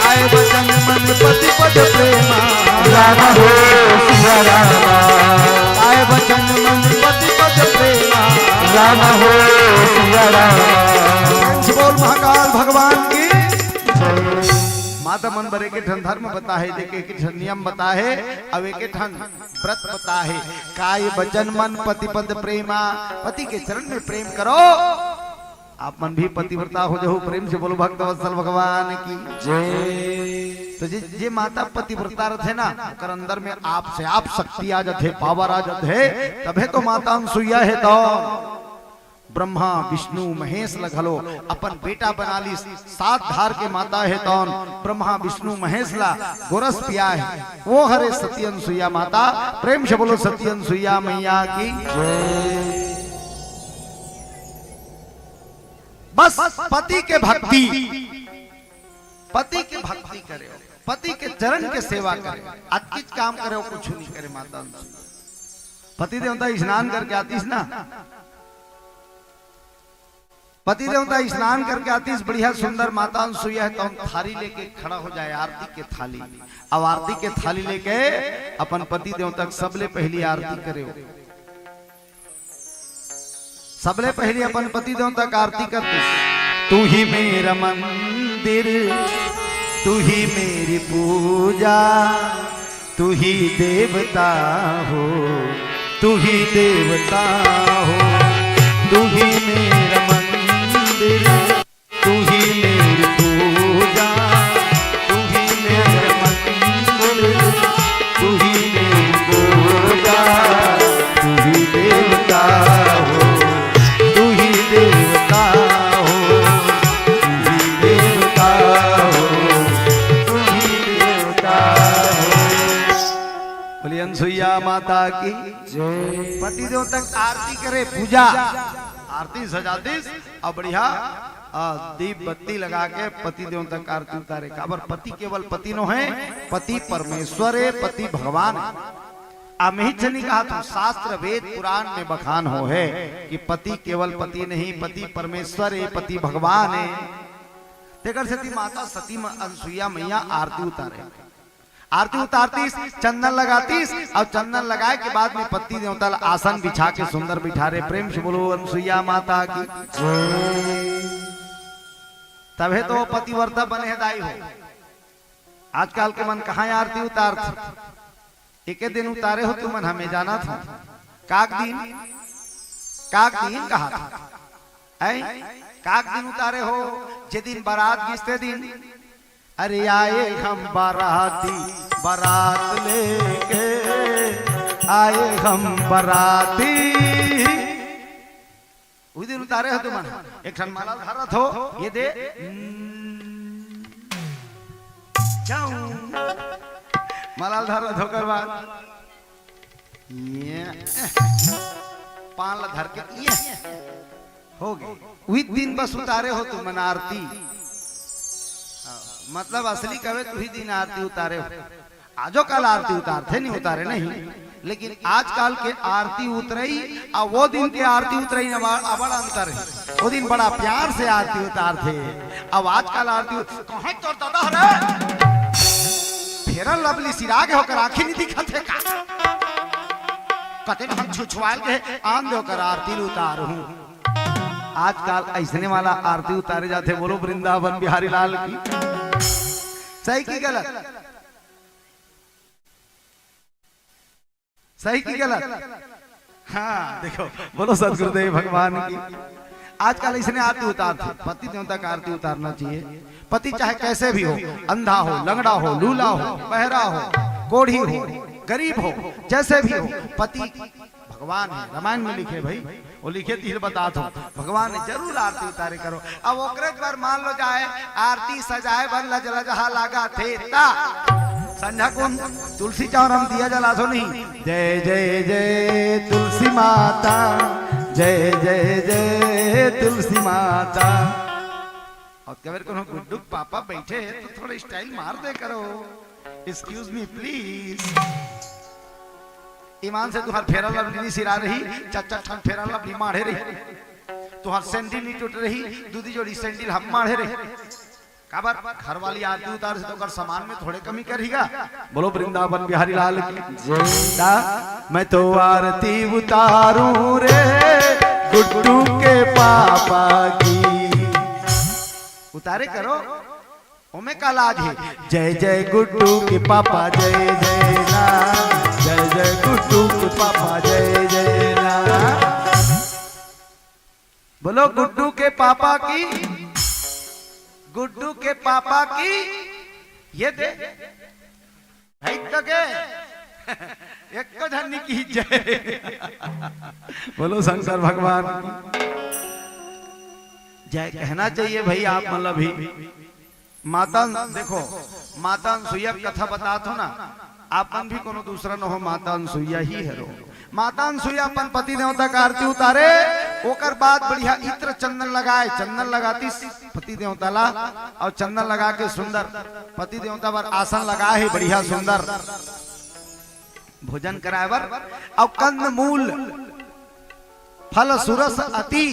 आए वचन मन पति पद प्रेमा, राम हो सिया रामा। आए वचन मन पति पद प्रेमा, राम हो सिया रामा। बोल महाकाल भगवान की। माता मन बरे के ठन धर्म बता है, देखे के ठन नियम बता है, अब एक ठन व्रत बता है। काय वचन मन पति पद प्रेमा, पति के चरण में प्रेम करो, आप मन भी पतिव्रता हो जाओ। प्रेम से बोलो भक्त वत्सल भगवान की जय। तो जे माता पतिव्रता रथे ना, ओकर अंदर में आप से आप शक्ति आ जाते, पावर आ जाते, तबे तो माता अनसुईया है। तो ब्रह्मा विष्णु महेश लगलो अपन बेटा बना ली, सात धार के माता है तौन। ब्रह्मा विष्णु महेश ला गोरस पिया है, वो हरे सती अनसुईया माता। प्रेम से बोलो सती अनसुईया मैया की जय। बस पति के भक्ति, पति के भक्ति करे, पति के चरण के सेवा करे, अकिच काम करे, कुछ नहीं करे माता अनसुईया। पति देवता स्नान करके आतीस ना, पति देवता स्नान करके आतीस, बढ़िया सुंदर माता अनसुईया है तो हम थाली लेके खड़ा हो जाए, आरती के थाली। अब आरती के थाली लेके अपन पति देवता सबले पहली आरती करे, सबले पहले अपन पति देवता का आरती करते। तू ही मेरा मंदिर, तू ही मेरी पूजा, तू ही देवता हो, तू ही देवता हो। तू ही मेरा मंदिर, तू ही मेरी पूजा, तू ही मेरा मंदिर, तू ही मेरी पूजा, तू ही देवता हो, तू ही देवता हो, तू ही देवता हो, तू ही देवता हो। बोलिए अनसुईया माता की जय। पति देवता आरती करे, पूजा आरती सजाती और बढ़िया दीप बत्ती लगा के पति देवता का आरती उतारे। काबर पति केवल पति नो है, पति परमेश्वर है, पति भगवान है। अमित से नहीं कहा था, शास्त्र वेद पुराण में बखान हो है कि पति केवल पति नहीं, पति परमेश्वर है, पति भगवान है। तेकर सती माता सती अनसुईया मैया आरती उतारे, आरती उतारतीस, चंदन लगातीस, और चंदन लगाए के बाद में पति देवता आसन बिछा के सुंदर बिठा रहे। प्रेम से बोलो अनसुईया माता की। तबे तो पतिव्रता बने दाई हो। आजकल के मन कहाँ आरती उतार, एक दिन उतारे हो तुम मन, हमें जाना था काक दिन कहा था, काक दिन उतारे हो जे दिन बारात घिसते दिन। अरे आए हम बाराती बारात लेके, आए हम बाराती, उस दिन उतारे हो तुम। एक ठन माला धारत हो, ये दे जाऊं माला धारत होकर बाद पान ला धर के ये हो गए। वही दिन बस उतारे हो तुम मन आरती, मतलब असली कवे तू ही दिन आरती उतारे हो। आजो कल आरती उतारते नहीं, उतारे नहीं, लेकिन आजकल के आरती उतरई और वो दिन के आरती उतरई बड़ा अंतर है। वो दिन बड़ा प्यार से आरती उतारते, अब आजकल आरती कहाँ तोर दादा है फेरा लवली सिराग होकर आंखें नहीं दिखत है का, कते हम छुछवाल के आन देकर आरती उतार हूँ। आजकल ऐसने वाला आरती उतारे जाते। बोलो वृंदावन बिहारी लाल की। सही की गलत, सही की गलत? हाँ देखो, बोलो सदगुरुदेव भगवान की। आजकल इसने आरती उतारते, पति देवता का आरती उतारना चाहिए। पति चाहे कैसे भी हो, अंधा हो, लंगड़ा हो, लूला हो, बहरा हो, कोढ़ी हो, गरीब हो, जैसे भी हो, पति भगवान है। रामायण में लिखे भाई, वो लिखे तीर बता दो, भगवान ने जरूर आरती उतारे करो। अब ओकरे बार मान लो जाए आरती सजाए बन लजला जहा लागा थे ता संध्या कौन तुलसी चौरम दिया जला सो नहीं। जय जय जय तुलसी माता, जय जय जय तुलसी माता। और कबर को गुड्डू पापा बैठे हैं तो थोड़ा स्टाइल मार दे करो। Excuse me please. ईमान से तुहार फेरा लवली सिरा रही, चाचा ठन फेरा लवली माढ़े रही, तुहार सैंडल नहीं टूट रही, दूधी जोड़ी सैंडल हम माढ़े रही। काबर घर वाली आरती उतार से तो कर सामान में थोड़े कमी करेगा। बोलो वृंदावन बिहारी लाल की। मैं तो आरती उतारूं रे गुड्डू के पापा की। उतारे करो, ओमे का लाज है। जय जय गुड्डू के पापा जय जय ना, जय जय गुड्डू के पापा जय जय ना। बोलो गुड्डू के पापा की, गुड्डू के पापा की। ये दे तो के एक को धन्य की जय। बोलो शंकर भगवान जय कहना चाहिए भाई। आप मतलब भी माता देखो, माता अनसुईया कथा बता थो ना, आपन भी कोनो दूसरा न हो, माता अनसुईया ही है रो। माता अनसुईया अपन पति देवता का आरती उतारे, ओकर बाद बढ़िया इत्र चंदन लगाए, चंदन लगाती पति देवता ला, और चंदन लगा के सुंदर पति देवता पर आसन लगाए है बढ़िया सुंदर, भोजन कराए बर। और कंद मूल फल सुरस अति।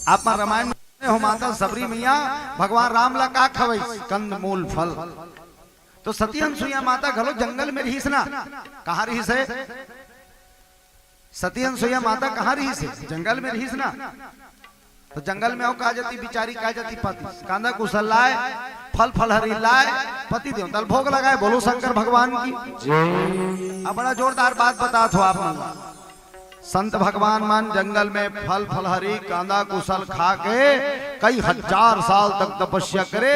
आप रामायण में हो माता सबरी मैया भगवान राम ला का खवई कंद मूल फल। तो सती अनसुईया माता घलो जंगल में रहीस ना, कहाँ रहीस है सती अनसुईया माता? कहाँ रहीस है? जंगल में रहीस ना। तो जंगल में हो कहा जाती बिचारी, कहा जाती पति कांदा कुशल लाए, फल फल हरी लाए, पति देवता भोग लगाए। बोलो शंकर भगवान की। अब बड़ा जोरदार बात बता थो आप मन। संत भगवान मान जंगल में फल फल हरी कांदा कुशल खा के कई हजार साल तक तपस्या करे,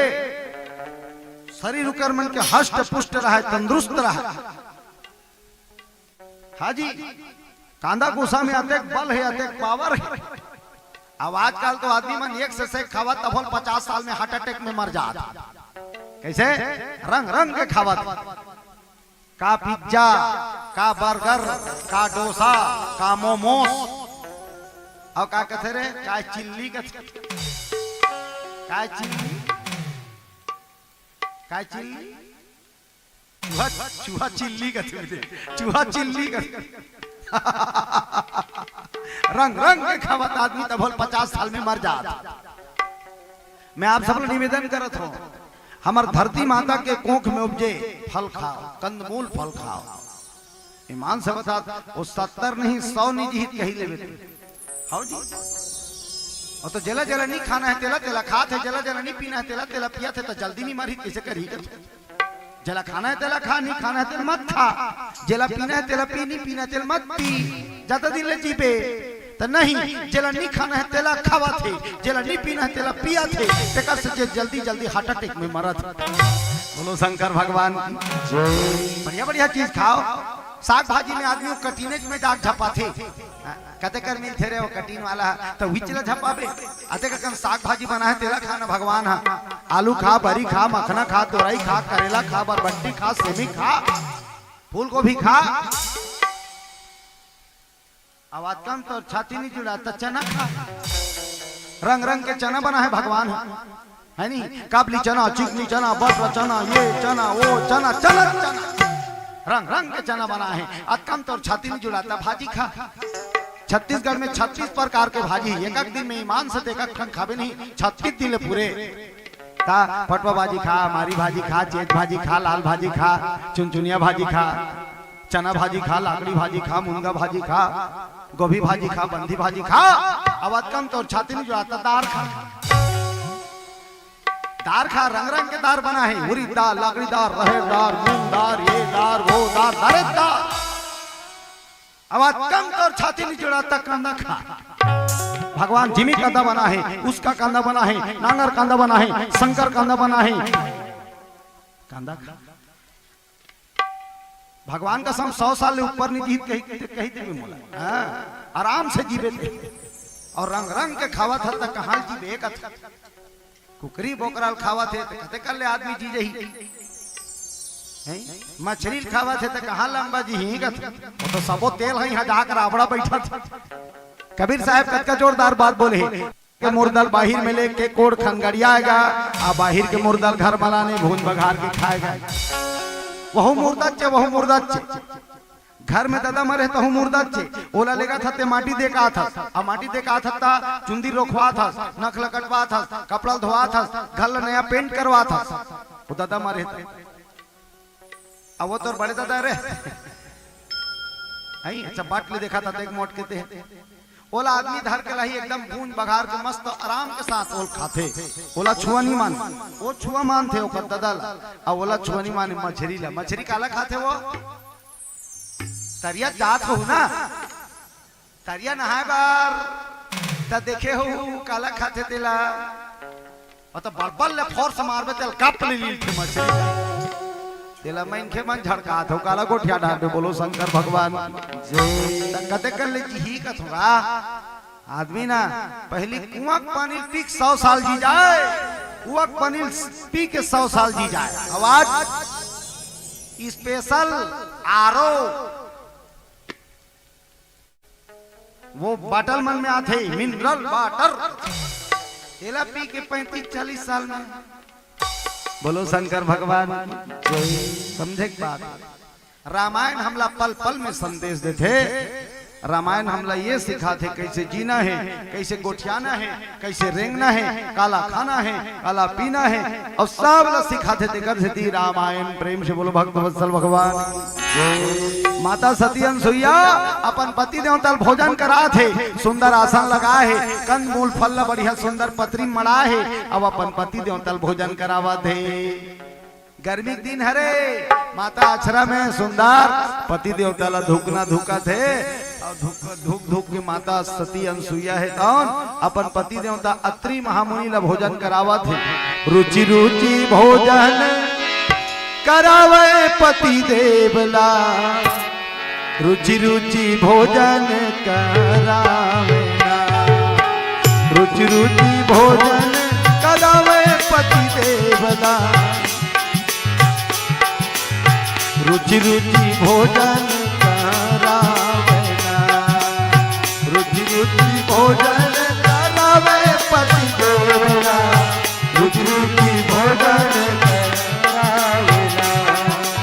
शरीर उकर मन के हष्ट पुष्ट रहे, तंदुरुस्त रहे। हाँ जी, कांदा कुशा में अतेक बल है, अतेक पावर है। अब आजकल तो आदमी मन एक से खावत तफल 50 साल में हार्ट अटैक में मर जाता। कैसे? रंग रंग के खावत, का पिज्जा, का बर्गर, का डोसा, का मोमोस, और का कहते रे, का चिल्ली, का चिल्ली, का चिल्ली, चूहा चिल्ली का चूहा चिल्ली का रंग रंग के खावत आदमी तब 50 साल में मर जाता। मैं आप सब निवेदन करत हूँ, हमार धरती माता के कोख में उपजे फल खाओ, कंदमूल फल खाओ। ईमान से बता, वो 70 नहीं 100 नहीं जीत कही लेवे हाँ जी। और तो जला जला नहीं खाना है तेला तेला खात है, जला जला नहीं पीना है तेला तेला पिया थे तो जल्दी नहीं मारी कैसे करी। जला खाना है तेला खा, नहीं खाना है तेल मत खा। जला पीना है तेला पी, नहीं पीना है तेल मत पी। ज्यादा दिन ले जीबे तो नहीं। जला नहीं खाना है तेला खावा थे, जला नहीं पीना है तेला पिया थे, तेकर से जल्दी जल्दी हार्ट अटैक में मरा था। बोलो शंकर भगवान, बढ़िया बढ़िया चीज खाओ। साग भाजी में आदमी कटीनेज में जाग झपा थे, कते कर मिल थे रे वो कटीन वाला तो विचला झपाबे अते का साग भाजी बना है तेला खाना भगवान हा। आलू खा, बरी खा, मखना खा, तोरई खा, करेला खा, बरबट्टी खा, सेमी खा, फूल गोभी खा। आवाज कम तो छाती नहीं जुड़ा तो चना खा। रंग रंग के चना बना है भगवान है नहीं। काबली चना, चिकनी चना, बटर चना, ये चना वो चना, चना चना रंग रंग के चना बना है। आज कम तो छाती नहीं जुड़ाता। भाजी खा, छत्तीसगढ़ में 36 प्रकार के भाजी, एक एक दिन में ईमान से देखा खन खावे नहीं 36 दिन पूरे ता। पटवा भाजी खा, मारी भाजी खा, चेत भाजी खा, लाल भाजी खा, चुनचुनिया भाजी खा, चना भाजी खा, लाकड़ी भाजी खा, मुनगा भाजी खा, गोभी भाजी खा, बंदी भाजी खा। अब कम तो छाती नहीं जुड़ाता। दार खा, दार खा, रंग रंग के दार बना है। उड़द दार, लाकड़ी दार, रहेर दार, मूंग दार, ये दार वो दार, दार दार। आवाज कम तो छाती नहीं जुड़ाता। कांदा खा, भगवान जिमी कांदा बना है, उसका कांदा बना है, नांगर कांदा बना है, शंकर कांदा बना है। कांदा खा, भगवान का सम 100 साल ऊपर नहीं जीत कही थे मोला आराम से जीवे थे। और रंग रंग के खावा था तो कहाँ जीवे का था। कुकरी बोकराल खावा थे तो कते कर ले आदमी जी जही। मछली खावा थे तो कहाँ लंबा जी ही का था। वो तो सबो तेल है यहाँ जाकर आवड़ा बैठा था। कबीर साहब कत का जोरदार बात बोले के मुर्दल बाहिर में लेके कोड़ खनगड़ियाएगा, आ बाहिर के मुर्दल घर बनाने भून बघार के खाएगा। वह मुर्दा चे, वह मुर्दा चे, घर में दादा मरे तो मुर्दा चे। ओला लेगा था ते माटी दे का था, अब माटी दे का था, चुंदी रोखवा था, नख लकटवा था, कपड़ा धोवा था, घर नया पेंट करवा था। वो दादा मरे थे। अब वो तो बड़े दादा रे अच्छा बाट ले देखा था तो एक मोट के थे। ओला आदमी धर के लाई एकदम भून बघार के मस्त आराम के साथ ओल खाते। ओला छुआ नहीं मान, वो छुआ मान थे ओकर ददल। अब ओला छुआ नहीं माने मछली ला। मछली काला खाते वो तरिया जात हो ना, तरिया नहाए बार त देखे हो काला खाते तेला। और तो बलबल ले फोर्स मारबे तेल कप ले ली थे मछली तेला मैं इनके मन झड़का थो काला गोठिया डाल। बोलो शंकर भगवान कते कर ले ही का थोड़ा आदमी ना पहली कुआं पानी पी 100 साल जी जाए, कुआं पानी पी के 100 साल जी जाए। आवाज स्पेशल आरो वो बाटल मन में आते मिनरल वाटर तेला पी के 35-40 साल में। बोलो शंकर भगवान समझे बात। रामायण हमला पल पल में संदेश देते। रामायण हमला ये सिखाते कैसे जीना है, कैसे गोठियाना है, कैसे रेंगना है, काला खाना है, काला पीना है, और सब ला सिखाते थे कर थी रामायण। प्रेम से बोलो भक्त वत्सल भगवान। माता सती अनसुईया अपन पति देवतल भोजन करा थे, सुंदर आसन लगा है, कंद मूल फल बढ़िया सुंदर पत्री मड़ा है। अब अपन पति देवतल भोजन करावा थे। गर्मी के दिन हरे माता अक्षरा में सुंदर पति देवता धूकना धूका थे। और धूक धूक के माता सती अनसुईया है कौन अपन पति देवता अत्रि महामुनि ला भोजन करावा थे। रुचि रुचि भोजन करावे पति देवला, रुचि रुचि भोजन करावे ना, रुचि रुचि भोजन करावे पति देवला, रुचि रुचि भोजन करावे ना, रुचि रुचि भोजन करावे पति देवला, रुचि रुचि भोजन करावे ना।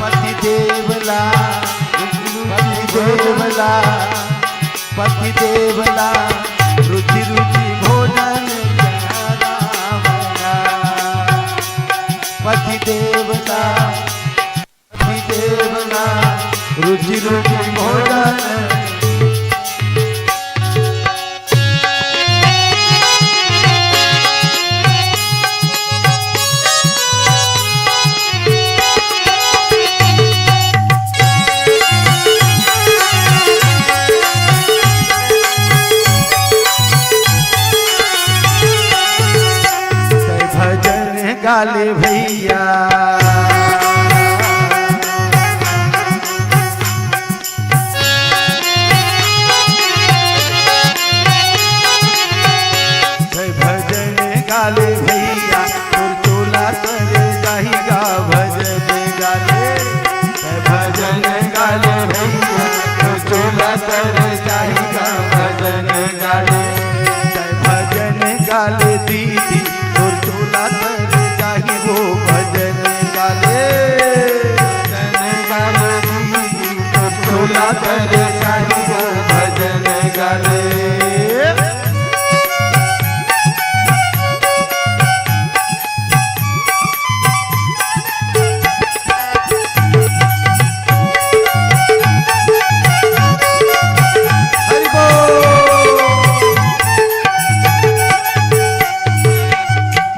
पति देवला पति देवला रुचि रुचि भोजन पति देवला रुचि रुचि भोजन भजन गाले भैया गाले भैया तुर चोला कर जाहिगा भजन गाले भजन गाले भैया तुर चोला कर जाहिगा भजन गाले भजन गाले दीदी तुर चोला कर जाहि वो भजन गाले भजन गाले दीदी तुर चोला कर जाहि वो भजन गाले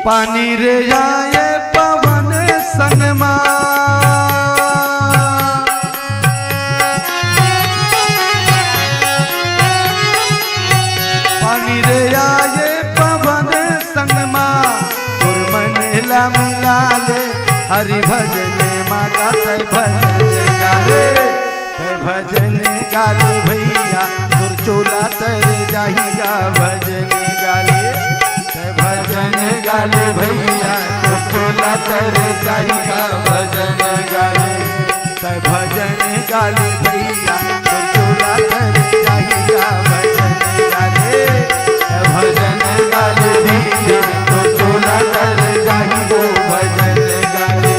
पानी रे आए पवन संगमा पानी रे आए पवन संगमा गुरमनेला मिला ले हरि भजन माता भजन गाले भजन गाले भैया तुर चोला तर जाहिगा भजन गाले भजन गाले भैया चोला तर जाहिगा भजन गाले भजन गाले भैया चोला तर जाहिगा भजन गाले भजन गाले भैया चोला तर जाहिगो भजन गाले।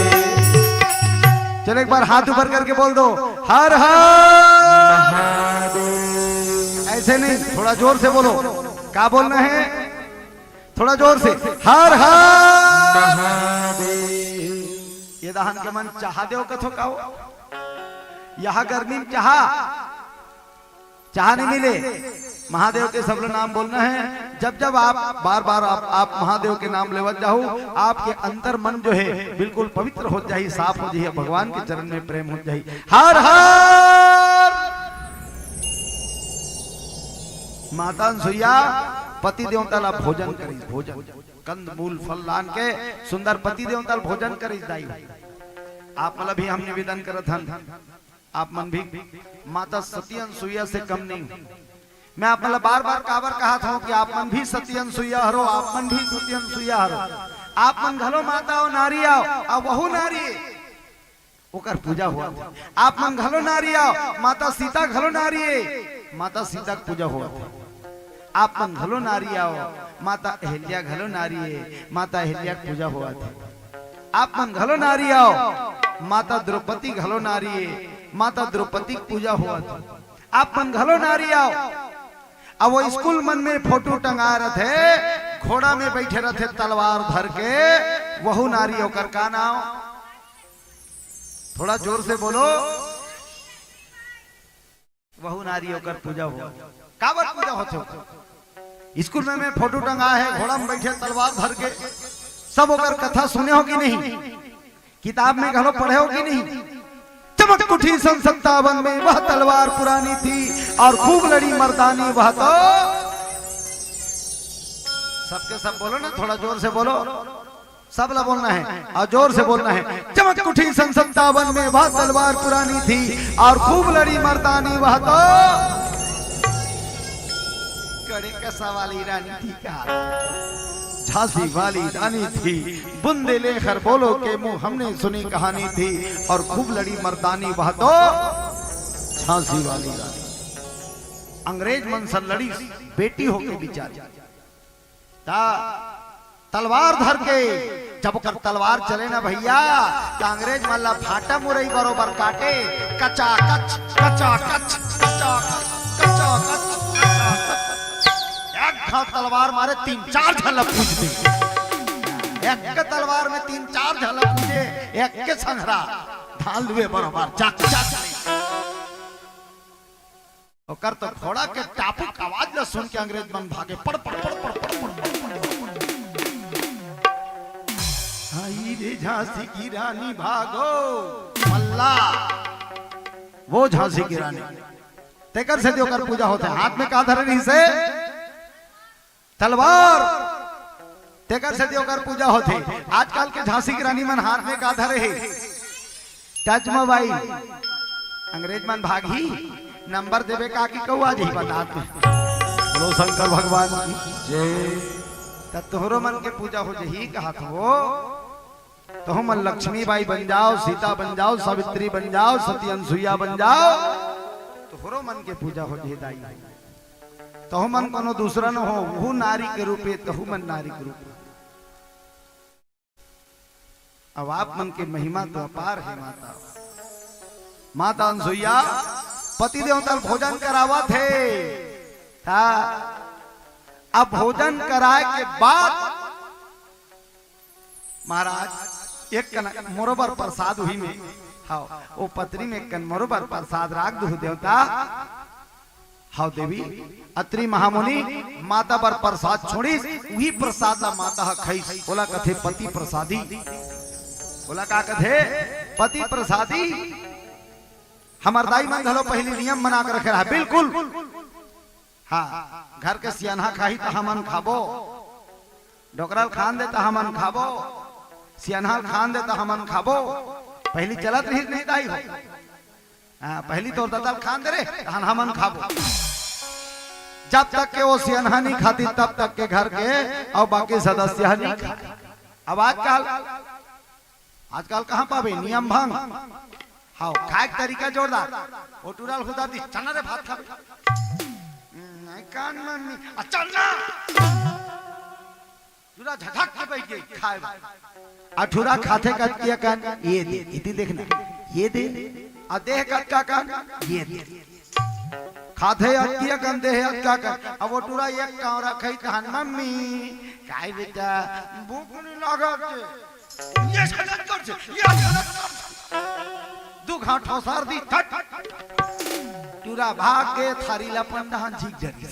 चलो एक बार हाथ ऊपर करके बोल दो हर हर महादेव। ऐसे नहीं, थोड़ा जोर से बोलो। क्या बोलना है? थोड़ा जोर से हर हर महादेव। ये दहन के मन चाह देव कथो का यहाँ गर्मी में चाह नहीं मिले। महादेव के सब नाम बोलना है। जब जब आप बार बार आप महादेव के नाम लेवत जाओ, आपके अंतर मन जो है बिल्कुल पवित्र हो जाए, साफ हो जाए, भगवान के चरण में प्रेम हो जाए। हर हर माता अनसुईया पति देवता ला भोजन करी, भोजन कंद मूल फल लान के सुंदर पति देवता भोजन करी दाई। आप मतलब भी हम निवेदन करत हन, आप मन भी माता सती अनसुईया से कम नहीं। मैं आप मतलब बार बार काबर कहा था कि आप मन भी सती अनसुईया हरो, आप मन भी सती अनसुईया हरो। आप मन घलो माता हो नारी आओ, अब वहु नारी ओकर पूजा हुआ। आप मन घलो नारी आओ, माता सीता घलो नारी है, माता सीता की पूजा हुआ। आप मन घलो नारी आओ, माता अहिल्या घलो नारी है, माता अहिल्या की पूजा हुआ था। आप मन घलो नारी आओ, माता द्रौपदी घलो नारी है, माता द्रौपदी की पूजा हुआ था। आप मन घलो नारी आओ। अब वो स्कूल मन में फोटो टंगा रहे थे, घोड़ा में बैठे रहे थे तलवार धर के, वहु नारी होकर का नाम? थोड़ा जोर से बोलो। वहु नारी होकर पूजा हुआ। काबर पूजा होते? स्कूल में फोटो टंगा है, घोड़ा में बैठे तलवार धर के, सब होकर कथा सुने हो कि नहीं? किताब में घलो पढ़े हो कि नहीं? चमक उठी सन 57 में वह तलवार पुरानी थी और खूब लड़ी मर्दानी वह तो। सबके सब बोलो ना, थोड़ा जोर से बोलो। सब ला बोलना है और जोर से बोलना है। चमक उठी सन 57 में वह तलवार पुरानी थी और खूब लड़ी मर्दानी वह तो। कड़े कसा वाली रानी थी क्या? झांसी वाली रानी थी, बुंदेलखंड बोलो के मुंह हमने सुनी कहानी थी और खूब लड़ी मर्दानी वह तो झांसी वाली रानी। अंग्रेज मन से लड़ी बेटी होके बिचारी तलवार धर के। जब कर तलवार चले ना भैया, तो अंग्रेज मल्ला फाटा मुरई बरोबर काटे, कचा कच कचा कच कचा कच। खाओ तलवार मारे 3-4 झलक पूछ दे, एक के तलवार में 3-4 झलक पूछे, एक के संघरा ढाल दुए बराबर चक चक ओकर तो घोड़ा के टापुक आवाज ल सुन के अंग्रेज मन भागे पड़ पड़ पड़ पड़ पड़ आई रे झांसी की रानी भागो मल्ला, वो झांसी की रानी तेकर से देकर पूजा होता है, हाथ में का धरे रही से तलवार, तेकर से देकर पूजा होती। आजकल के झांसी की रानी मन हाथ में का धरे है टच मोबाइल, अंग्रेज मन भागी नंबर देवे का की कौआ जी बता दे। बोलो शंकर भगवान की जय। तोहरो मन के पूजा हो जही कहा हो तो हम लक्ष्मी बाई बन जाओ, सीता बन जाओ, सावित्री बन जाओ, सती अनसुईया बन जाओ, तोहरो मन के पूजा हो जही दाई। तो मन कोनो दूसरा न हो, वो नारी के रूपे तहु मन नारी के रूप। अब आप मन के महिमा तो अपार है माता। माता अनसुईया पति देवता भोजन करावा थे, अब भोजन कराए के बाद महाराज एक कन मोरोबर प्रसाद हुई में, हाँ वो पत्री में कन मोरोबर प्रसाद राग दो देवता, हाँ देवी अत्रि महामुनि माता पर प्रसाद छोड़ी, वही प्रसाद ला माता खाई। बोला कथे पति प्रसादी, बोला का कथे पति प्रसादी। हमार दाई मन घलो पहली नियम बना कर रखे रहा बिल्कुल, हाँ घर के सियाना खाही तो हमन खाबो, डोकरा खान दे तो हमन खाबो, सियाना खान दे तो हमन खाबो। पहली चलत रही नहीं दाई हो, हाँ पहली तो ददल खान दे रे हमन खाबो। जब तक के वो सियाना नहीं खाती तब तक के घर के और बाकी सदस्य नहीं खाते। अब आजकल कहाँ पावे नियम भंग, हाँ खाए तरीका जोरदार, वो टूराल खुदा दी चना रे भात खाबे नहीं कान मम्मी चना टूरा झटक के बैठ गई खाए अठूरा खाते कट किया कान ये दे इति देखना ये दे आ देह कट का कान ये दे खाते अतिया कान देह का कान। अब वो टूरा एक कान रखई कान मम्मी काय बेटा भूख नहीं लागत ये झटक कर ये झटक दो घाट ठोसार दी टूरा भाग के थारी ला पंडान झीक जरी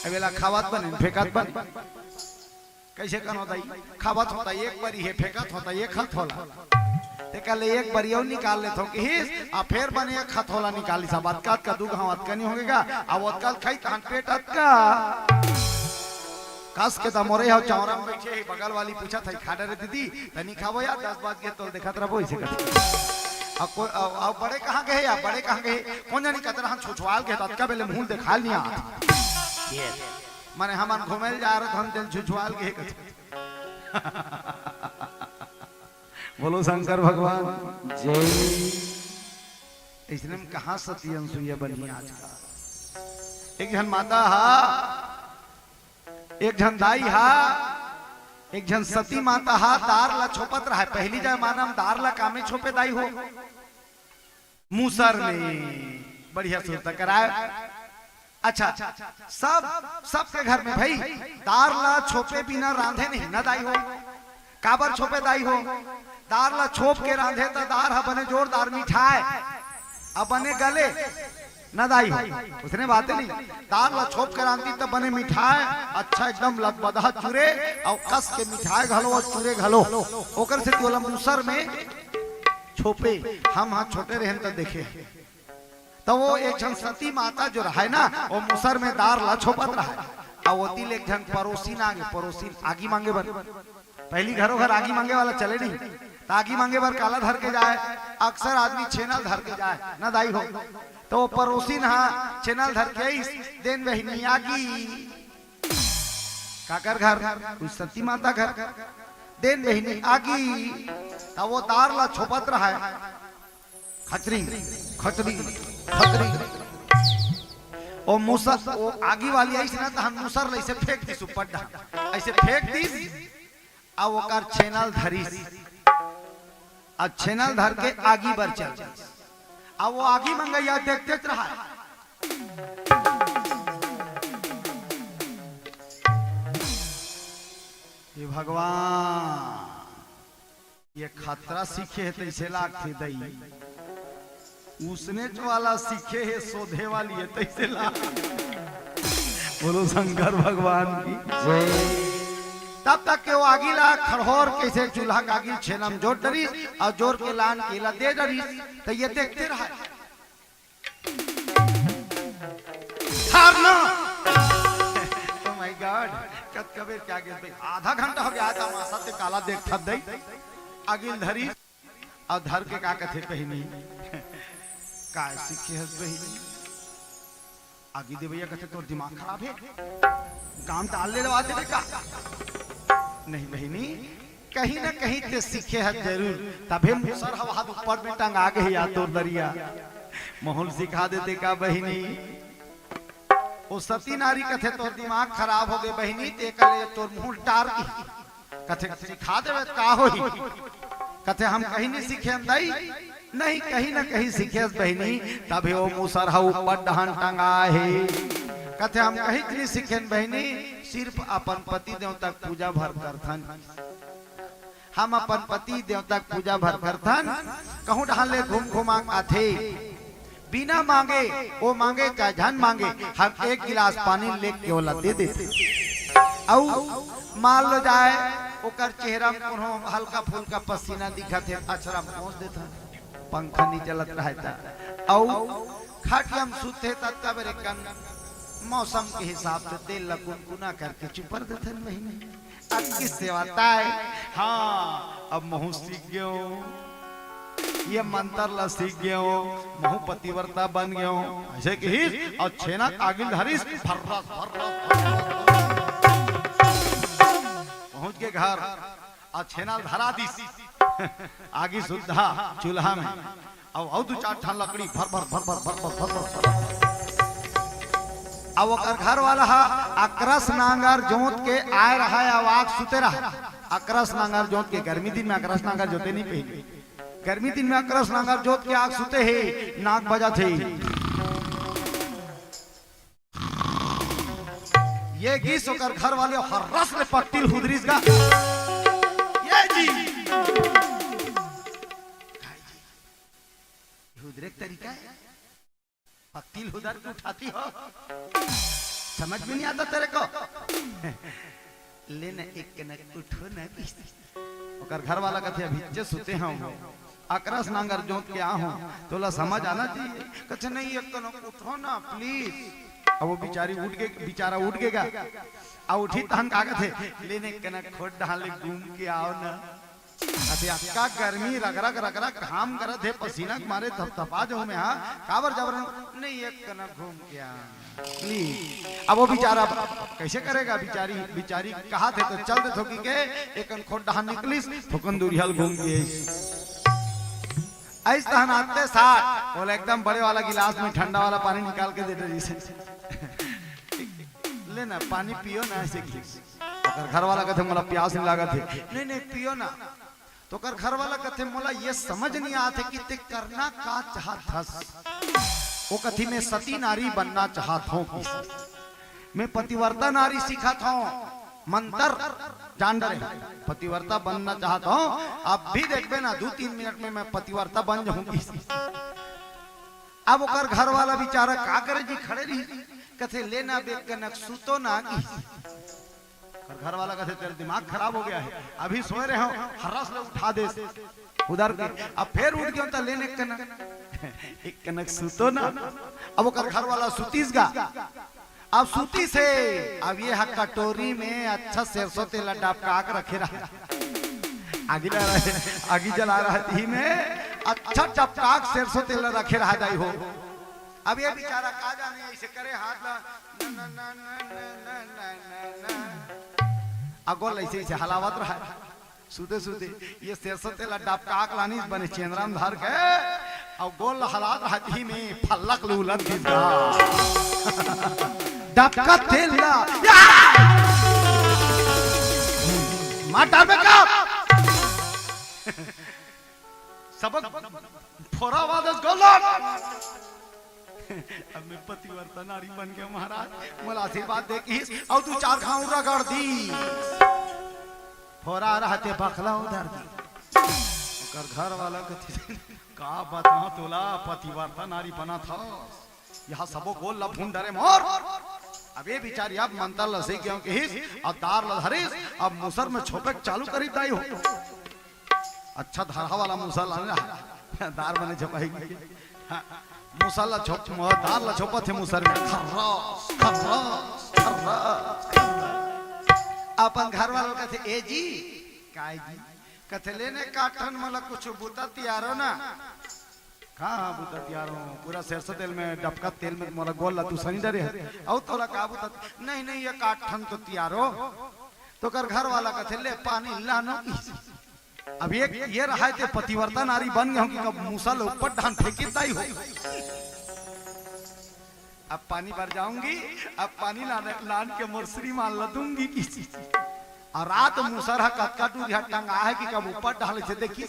अबेला खावत बने फेंकत बन कैसे कन होता खावत होता एक बारी है फेंकत होता एक खत होला ते कल एक बारियो निकाल ले थो कि आ फिर बने एक खत होला निकाली सब अतकात का दो घावत कनी होगेगा अब अतकात खाई तहन पेट अतका कस के तमोरे हो चौरा में बैठे बगल वाली पूछा था खाड़े रे दीदी तनी खाबो या 10 बात के तोल देखत रहबो इसे कर अब बड़े कहाँ गए या बड़े कहाँ गए कौन जानी कतरा हम छुछवाल के तत्का बेले मुंह दिखा लिया माने हमन घूमे जा रहे हम दिल छुछवाल के बोलो शंकर भगवान जय। इसने में कहा सती अनसुईया बनी आज का एक जन माता हा, एक जन दाई हा, एक जन सती माता हा दार ला छोपत रहा है। पहली जय मानम दार ला कामे छोपे दाई हो मूसर में बढ़िया सुरता कराए। अच्छा सबके घर में भाई दार ला छोपे बिना रांधे नहीं न दाई हो, काबर छोपे दाई हो दार ला छोप के रांधे तो दार हा बने जोरदार मिठाई अब बने गले न दाई हो उसने बातें नहीं। दार ला छोप के रांधी तो बने मिठाई अच्छा एकदम लदबदा चूरे और कस के मिठाई घलो और चूरे घलो ओकर से तोला मूसर में छोपे हम हाँ छोटे रहन तो देखे तो वो एक जन सती माता जो रहा है ना वो मूसर में दार ला छोपत रहा है और वो तिल एक जन पड़ोसीन आगे पड़ोसीन आगी मांगे बर पहली घरों घर आगी मांगे वाला चले नहीं आगी मांगे बर काला धर के जाए अक्सर आदमी छेना धर के जाए न दाई हो तो पड़ोसी ना चैनल धर के देन बहनी आगी काकर घर उस सती माता घर देन बहनी आगी तब वो दार ला छोपत रहा है खचरी खचरी खचरी और मूसर वो आगी वाली ऐसे ना तो हम मूसर ऐसे फेंक दी सुपड्डा ऐसे फेंक दी अब वो कर चैनल धरी अब चैनल धर के आगी बर चल अब वो आगी मंगैया देखते रहा ये भगवान ये खतरा सीखे है तैसे लाख थे दई उसने जो वाला सीखे है सोधे वाली है तैसे लाख। बोलो शंकर भगवान की तब तक के वो आगिला खड़होर कैसे चूल्हा का आगिल छेनम जोर डरी और जोर के लान केला दे डरी तो ये देखते रहा ओह माय गॉड कत कबीर क्या गे आधा घंटा हो गया था मासा ते काला देख थक दई आगिल धरी और धर के का कथे बहिनी काय सीखे हस बहिनी आगे दे भैया कथे तोर दिमाग खराब है काम डाल ले रवा दे का नहीं बहिनी कहीं ना कहीं ते सीखे है जरूर तबे मुसर हवा ऊपर में टंगा के या तोर दरिया मोहन सिखा देते का बहिनी वो सती नारी कथे तोर दिमाग खराब हो गए बहिनी ते कले तोर मुंह टार की कथे सिखा देवे का होई कथे हम कहीं नहीं सीखे हम दाई नहीं कहीं ना कहीं सीखे बहिनी तबे वो मुसर हवा ऊपर डहन टंगा है कथे हम कहीं नहीं सीखे बहिनी सिर्फ अपन पति देवता पूजा भर करथन हम अपन पति देवता पूजा भर करथन कहूं ढाले घूम घुमा आथे बिना मांगे वो मांगे चाहे धन मांगे हम एक गिलास पानी लेके ओला दे देते औ मान लो जाए ओकर चेहरा में कोनो हल्का फुल्का पसीना दिखत है अचरा पहुंच देता पंखा नहीं चलत रहता औ खाटियम सुते तब रे कन मौसम के हिसाब से तेल गुनगुना करके चुपर देते महीने अब किस सेवाता है हाँ अब महू सीख गयो ये मंत्र ला सीख गयो महू पतिव्रता बन गयो ऐसे कि ही और छेना आगिल धरिस फर्रस पहुंच के घर और छेना धरा दी आगी सुधा चूल्हा में और दो चार ठान लकड़ी भर भर भर भर भर भर भर अब घर वाला अकरस नांगर जोत के आए रहा है आवाज सुते रहा अकरस नांगर जोत के गर्मी दिन में अकरस नांगर जोते नहीं पहले गर्मी दिन में अकरस नांगर जोत के आग सुते है नाक बजा थे ये गीस होकर घर वाले हर रस में पट्टिल हुदरीस का ये जी हुदरे तरीका है पत्तिल उधर को उठाती हो समझ में नहीं आता तेरे को लेना एक कनक उठो ना ओकर घर वाला कथे अभी सुते हम अकरस नांगर जोत के आ हूं तोला समझ आना चाहिए कथे नहीं एक कनक उठो ना प्लीज अब वो बेचारा उठ गएगा आ उठी तहन का कथे लेने कनक खोट डाले घूम के आओ ना अभी आपका गर्मी रगरग काम करत है पसीना मारे थपथपा जाऊं मैं हाँ काबर जबरन नहीं एक कनक घूम के आ प्लीज अब वो बेचारा कैसे करेगा बिचारी कहा थे तो चल दे थोकी के एकन खोट डहान निकलिस थोकन दूरियल घूम के ऐसे तहन आते साथ बोले एकदम बड़े वाला गिलास में ठंडा वाला पानी निकाल के दे दे लेना पानी पियो ना ऐसे घर वाला कहते मोला प्यास नहीं लागत है नहीं पियो ना तो कर घर वाला कहते मोला ये समझ नहीं आते कि ते करना का चाहत हस वो कथी में सती नारी बनना चाहत हूँ मैं पतिव्रता नारी सीखत हूँ मंत्र जान डरे पतिव्रता बनना चाहता हूँ आप भी देखबे ना 2-3 मिनट में मैं पतिव्रता बन जाऊंगी अब ओकर घर वाला बेचारा का करे जी खड़े रही कथे लेना बेक कनक सुतो ना घर वाला कहते तेरा दिमाग खराब हो गया है अभी सोए रहे हो हरस ले उठा दे उधर के अब फिर उठ गया तो लेने कनक एक कनक सुतो ना अब वो घर वाला सुतीस गा अब सूती से अब ये कटोरी में अच्छा सरसों तेल डाबका के रखे रहा आगे जला रहा थी में अच्छा टपकाक सरसों तेल रखे रहा जाई हो अब ये बेचारा का जाने ऐसे करे हाथ अगोल ऐसे ऐसे हलावत रहा सूते सूते ये सरसों तेल डाबका लानी बने चेंद्राम धार के और गोल हलात रहती में फलक लूलन डाबका तेल ला माटा में का सबक फोरा वादस गोलन अब मैं पतिव्रता नारी बन गया महाराज मला आशीर्वाद दे कि और तू 4 खाऊं रगड़ दी थोड़ा रहते बखला उधर ओकर घर वाला कथी का बता तोला पतिवर्ता नारी बना था यहाँ सबो गोल लफून डरे मोर अब ये बेचारी अब मंत्र लसे क्यों के हिस अब दार लधरिस अब मुसर में छोपे चालू करी दाई हो अच्छा धारा वाला मुसर लाने दार बने छपाई मुसर ला छोप दार ला छोपा थे मुसर में खर्रास खर्रास खर्रास अपन घर वालों का थे ए जी काय जी कथे लेने काठन मला कुछ बूता तियारो ना कहाँ बूता तियारो पूरा सरसों तेल में डबका तेल में मोला गोल ला तू सनी डरे और थोड़ा का बूता नहीं नहीं ये काठन तो तियारो तो कर घर वाला कथे ले पानी लानो अब ये रहा थे पतिवर्ता नारी बन गए कि कब मूसा लोग ऊपर ढान फेंकी ताई हो अब पानी भर जाऊंगी अब पानी लान के मुरसरी मान लदूंगी किसी और रात मूसर कटू टंगा है कि कब ऊपर डाले थे देखी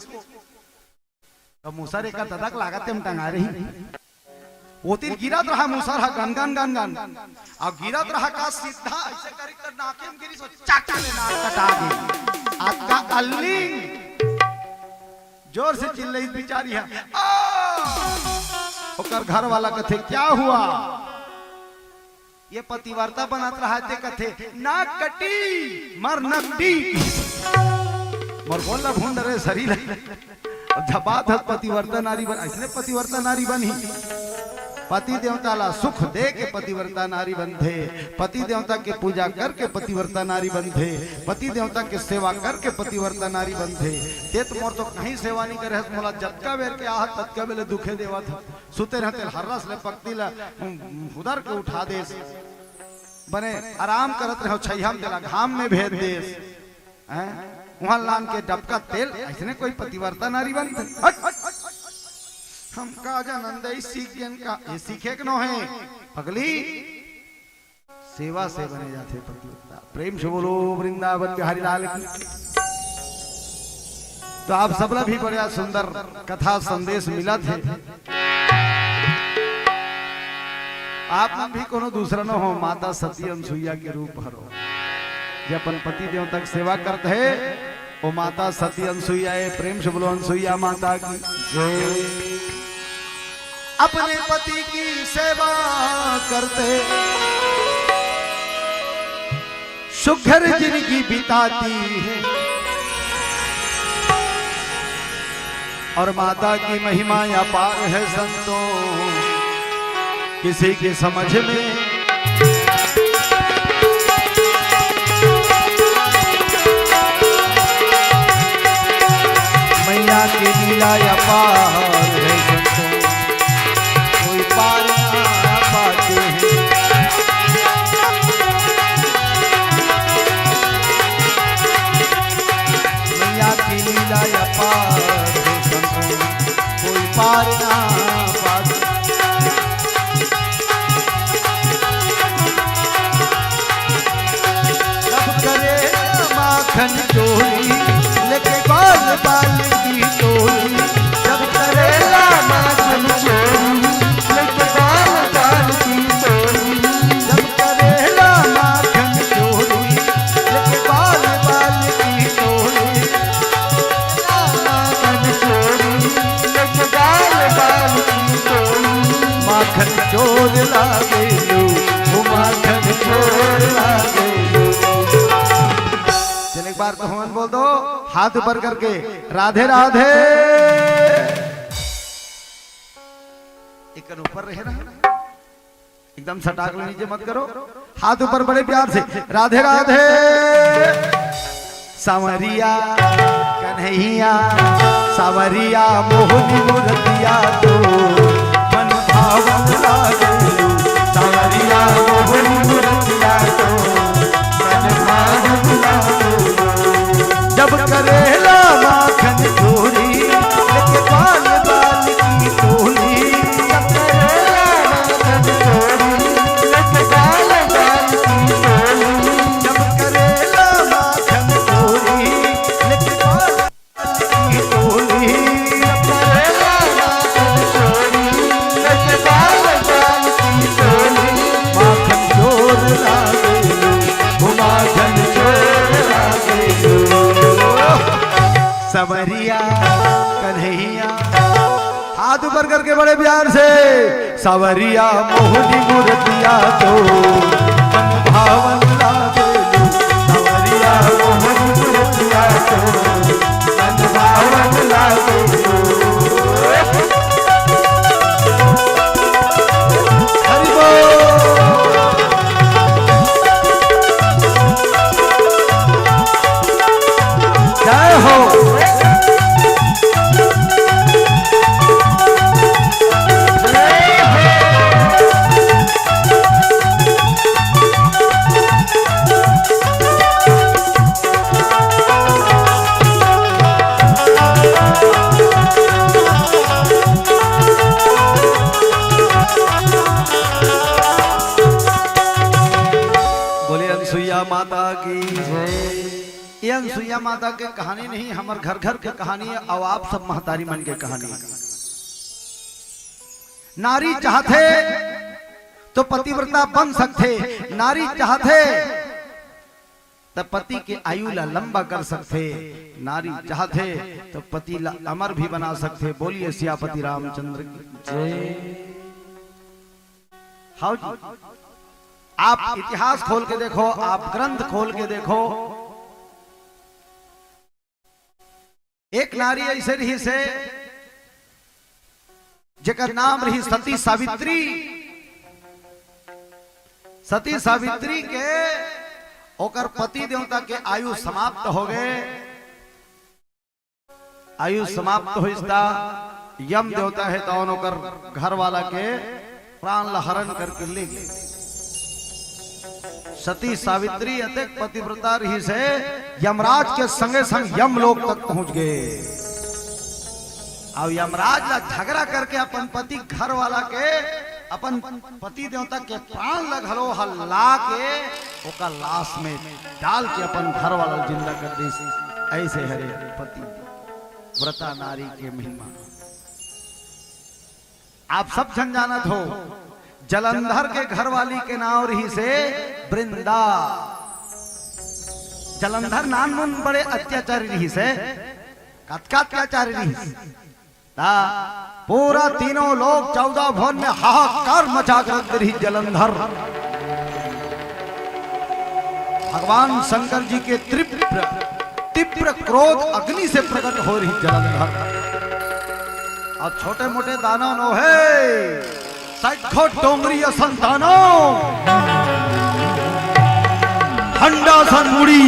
तो मूसर एक ददक लागत हम टंगा रही वो तीर गिरत रहा मूसर गन गन गन गन और गिरत रहा का सीधा ऐसे करी कर नाके में गिरी सो चाक ले नाक कटा गई आपका अल्लिंग जोर से चिल्लाई बेचारी है ओकर घर वाला कथे क्या हुआ ये पतिवर्ता बनात रहा थे कथे नाक कटी मर नकटी मर बोला भूंड रे शरीर धबात पतिवर्ता नारी बन इसने पतिवर्ता नारी बनी पति देवता ला सुख दे के पतिवर्ता नारी बंधे पति देवता के पूजा करके पतिवर्ता नारी बंधे पति देवता के सेवा करके पतिवर्ता नारी बंधे ते तो मोर तो कहीं सेवा नहीं करे मोला जतका बेर के आह ततका बेले दुखे देवा था सुते रहते हर्रस ले पक्ति ला उधर के उठा दे बने आराम करत रहो छैया में तेला घाम में भेज दे वहां लान के डबका तेल ऐसने कोई पतिवर्ता नारी बनते हम का जानंदई सीख गन का ये सीखे के नो है पगली सेवा से बने जाते पतिवर्ता प्रेम से बोलो वृंदावन बिहारी लाल की तो आप सबला भी बड़ा सुंदर कथा संदेश मिला थे आप भी कोनो दूसरा न हो माता सती अनसुईया के रूप भरो जे अपन पति देवता की सेवा करते है वो माता सती अनसुईया है प्रेम से बोलो अनसुईया माता की जय अपने पति की सेवा करते सुघर जिंदगी बिताती है और माता की महिमा अपार है संतों किसी के समझ में मैया की लीला अपार है संतों कोई पार ना पाते हैं मैया की लीला अपार है संतों कोई पार ना पाते माखन चोरी लेके बाल बाल की चोरी जब करेला माखन चोरी लेके बाल बाल की चोरी जब करेला माखन चोरी लेके बाल बाल की चोरी माखन चोरी लेके बाल बाल की चोरी माखन चोर लागे लो वो माखन चोर लागे एक बार तो हम बोल दो हाथ ऊपर करके राधे राधे एक ऊपर रहे ना एकदम सटाक नीचे मत करो हाथ ऊपर बड़े प्यार से राधे राधे सावरिया कन्हैया सावरिया मोहनी मूर्तिया तो मन भावन लागे सावरिया मोहनी मूर्तिया तो मन भावन लागे जब करेला माखन चोरी लेके बाल बाल की टोली जब करेला माखन चोरी लेके बाल बाल की टोली जब करेला माखन चोरी लेके बाल बाल की टोली जब करेला माखन चोरी लेके बाल बाल की सवरिया कन्हैया। हाथ ऊपर करके बड़े प्यार से सवरिया मोहनी मूर्तिया तो मन भावन लागे। सवरिया मोहनी मूर्तिया तो मन भावन लागे। हरि बोल। जय हो। माता की जय। ये अनसुईया माता के कहानी नहीं, हमार घर घर के कहानी है और आप सब महतारी मन के कहानी है। नारी चाहते तो पतिव्रता बन सकते, नारी चाहते तो पति के आयु ला लंबा कर सकते, नारी चाहते तो पति ला अमर भी बना सकते। बोलिए सियापति रामचंद्र की जय। हाँ जी, आप इतिहास खोल के देखो, आप ग्रंथ खोल के देखो, एक नारी ऐसे रही से जेकर नाम रही सती सावित्री। सती सावित्री के ओकर पति देवता के आयु समाप्त हो गए। आयु समाप्त हो इसका यम देवता है तो ओकर घर वाला के प्राण हरण करके ले गए। सती सावित्री अतिक पतिव्रता रही से यमराज के संगे संग यमलोक तक पहुंच गए। अब यमराज ला झगड़ा करके अपन पति घर वाला के, अपन पति देवता के प्राण लगलो हल्ला के ओका लाश में डाल के अपन घर वाला जिंदा कर दी। ऐसे हरे पति व्रता नारी के महिमा आप सब जन जानत हो। जलंधर के घरवाली के नाम रही से वृंदा। जलंधर नान मुन बड़े अत्याचारी रही से, कतका अत्याचारी रही ता पूरा तीनों लोग 14 भवन में हाहाकार मचा कर रही जलंधर। भगवान शंकर जी के तीव्र क्रोध अग्नि से प्रकट हो रही जलंधर। और छोटे मोटे दानव नो है डोंगरी संतानो हंडा सन मुड़ी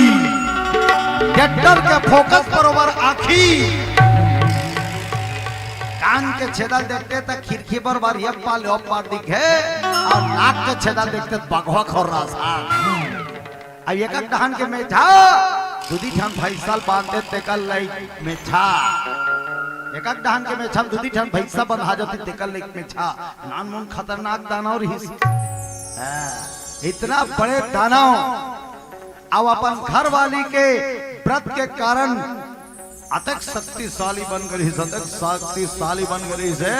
ट्रैक्टर के फोकस बरोबर आखी कान के छेदा देखते तक खिड़की पर बार ये पाल पार दिखे और नाक के छेदा देखते बगवा खोर रहा था। अब एक धान के में था दूधी ठान 22 साल बांधते तेकल लाइट में छा। एक धान के में छा दूधी ठान भैंसा बंधा जाती तेकल लाइट में छा। नान मुन खतरनाक दानव रही। इतना बड़े दानव अब अपन घर वाली के व्रत के कारण अतक शक्तिशाली बन गई, अतक शक्तिशाली बन गई से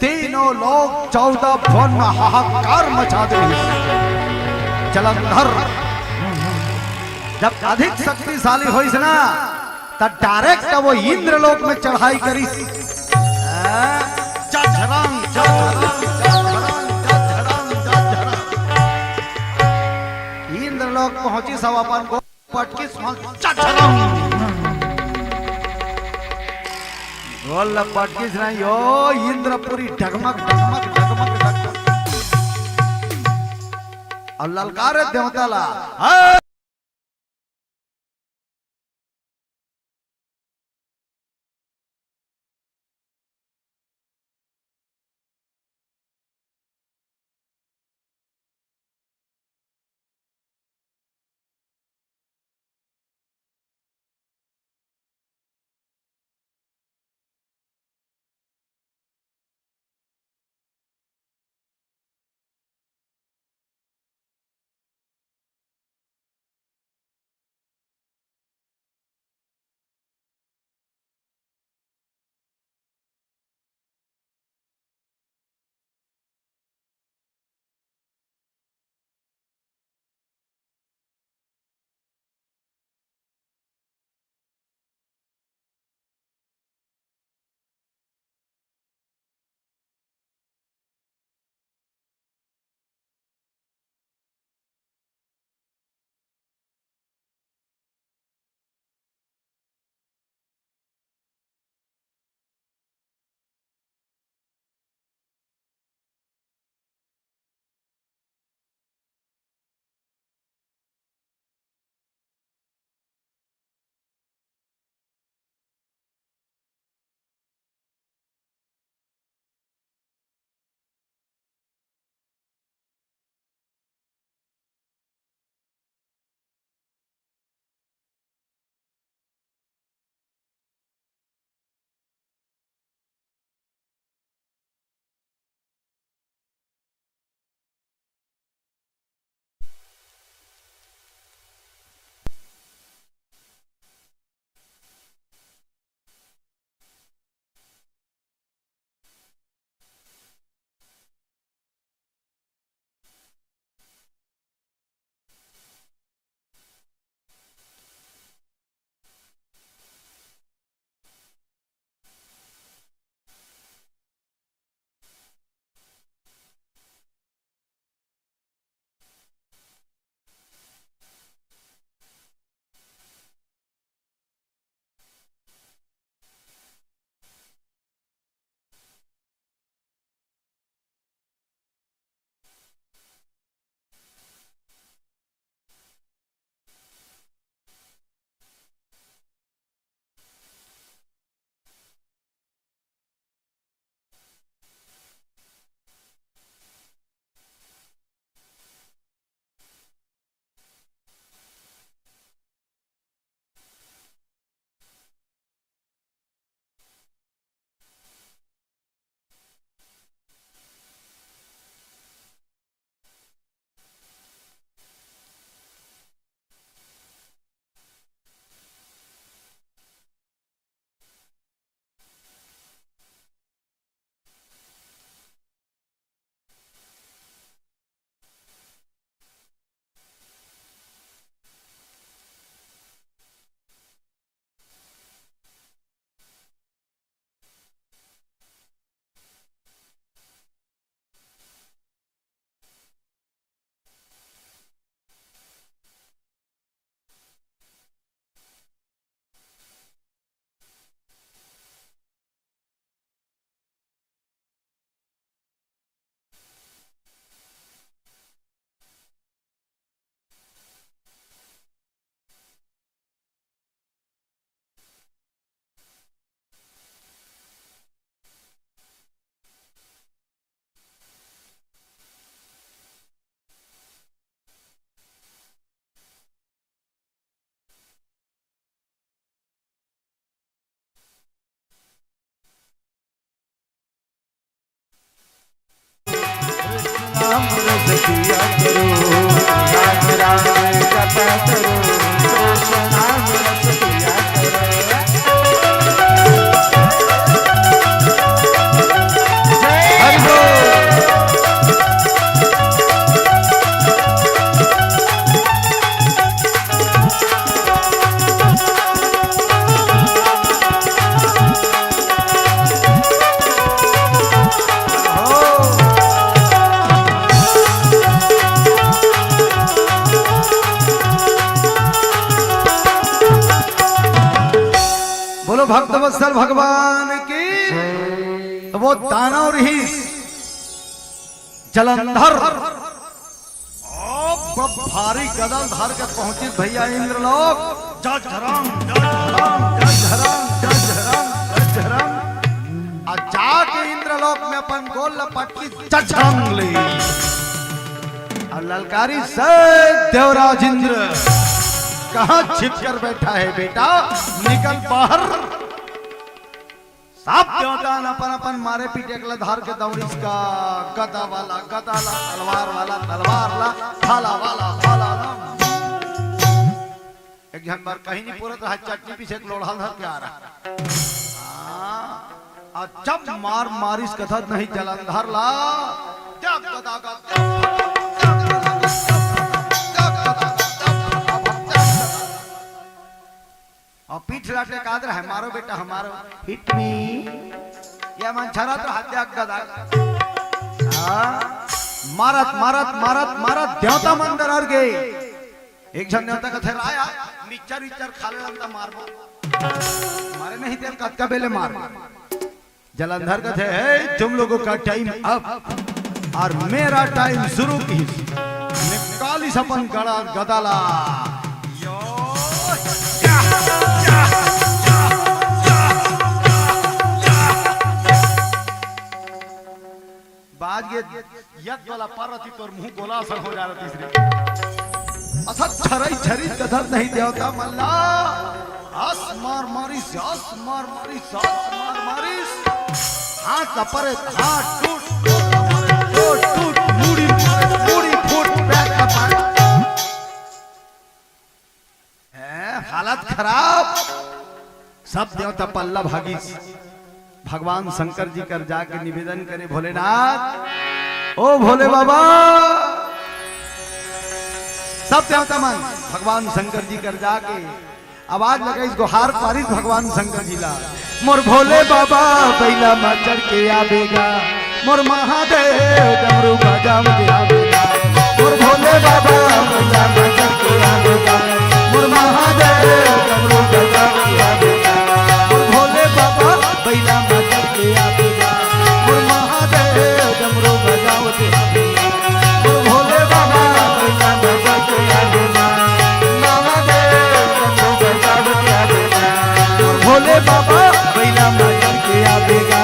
तीनों लोग 14 भवन में हाहाकार मचा दे। जलंधर जब अधिक शक्तिशाली हो ना तो डायरेक्ट वो इंद्रलोक में चढ़ाई करी। इंद्रलोक पहुंची सब अपन को पटकी गोल पटकी नहीं हो। इंद्रपुरी ढगमग ढगमग ढगमग ढगमग और ललकार देवता ला किया करो, राम राम जपा करो, कृष्ण नाम रस पिया करो। हरि बोल। बोलो भक्तवत्सल भगवान की। तो वो दानव रहीस जलंधर भारी गदा धर के पहुंची भैया इंद्रलोक। जय झरम जय झरम जय झरम जय झरम जय झरम। और जाके इंद्रलोक में अपन गोल लपटकी झरम ली और ललकारी से देवराज इंद्र कहां छिप कर बैठा है बेटा, निकल बाहर। सब देवता अपन अपन मारे पीटे के धार के दौड़ीस का गदा वाला गदा ला, तलवार वाला तलवार ला, भाला वाला भाला ला। एक जन बार कहीं नहीं पूरा रहा, चटनी पीछे एक लोढ़ा धर के आ रहा। और जब मार मारिस कथा नहीं जलंधर ला, जब गदा गदा और पीठ लाटे कादर है, मारो बेटा हमारो, हिट मी या मन छरा तो हाथ जाग गदा। मारत मारत मारत मारत देवता मंदिर और गए। एक जन देवता का थे राया मिक्सचर विक्चर खा ले लगता मार मारे नहीं तेल कद का बेले मार। जलंधर का थे तुम लोगों का टाइम अब और मेरा टाइम शुरू की। निकाली सपन गड़ा गदाला बाज ये यद वाला पार्वती तोर मुंह गोला असर हो जा रहा तीसरी असर छरई छरी कदर नहीं देवता मल्ला। आस मार मारिस आस मार मारिस आस मार मारिस हाथ अपरे हाथ टूट टूट मुड़ी मुड़ी फूट बैठ का पार है हालत खराब। सब देवता पल्ला भागीस। भगवान शंकर जी कर जाके निवेदन करे भोलेनाथ, ओ भोले बाबा। सब देवता मन भगवान शंकर जी कर जाके आवाज लगा इस गुहार पारिस भगवान शंकर जी ला। मोर भोले बाबा पहला मचर के आवेगा, मोर महादेव डमरू बजा के आवेगा। मोर भोले बाबा पहला मचर के आवेगा, मोर महादेव डमरू बजा के आवेगा। मोर भोले बाबा पहला मचर के आवेगा, मोर महादेव डमरू बजा के आवेगा। मोर भोले बाबा पहला मचर के आवेगा, महादेव डमरू बजा के आवेगा। मोर भोले बाबा पहला मचर के आवेगा,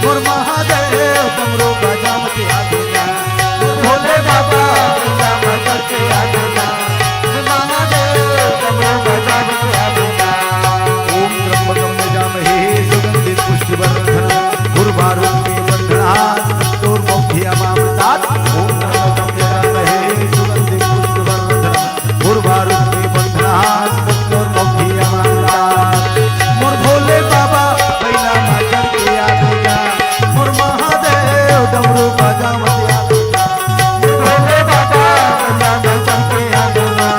मोर महादेव डमरू बजा के आवेगा। मोर भोले बाबा पहला मचर के आवेगा, महादेव डमरू बजा के आवेगा। ओम त्र्यंबकं यजामहे सुगंधिं पुष्टिवर्धनम् उर्वारुकं वर्धनम् उर्वारुकमृतात्। ओम त्र्यंबकं यजामहे सुगंधिं पुष्टिवर्धनम् उर्वारुकं वर्धनम् उर्वारुकमृतात्। मोर भोले बाबा पहला मचर के आवेगा, मोर महादेव डमरू बजा के आवेगा। मोर भोले बाबा पहला मचर के आवेगा,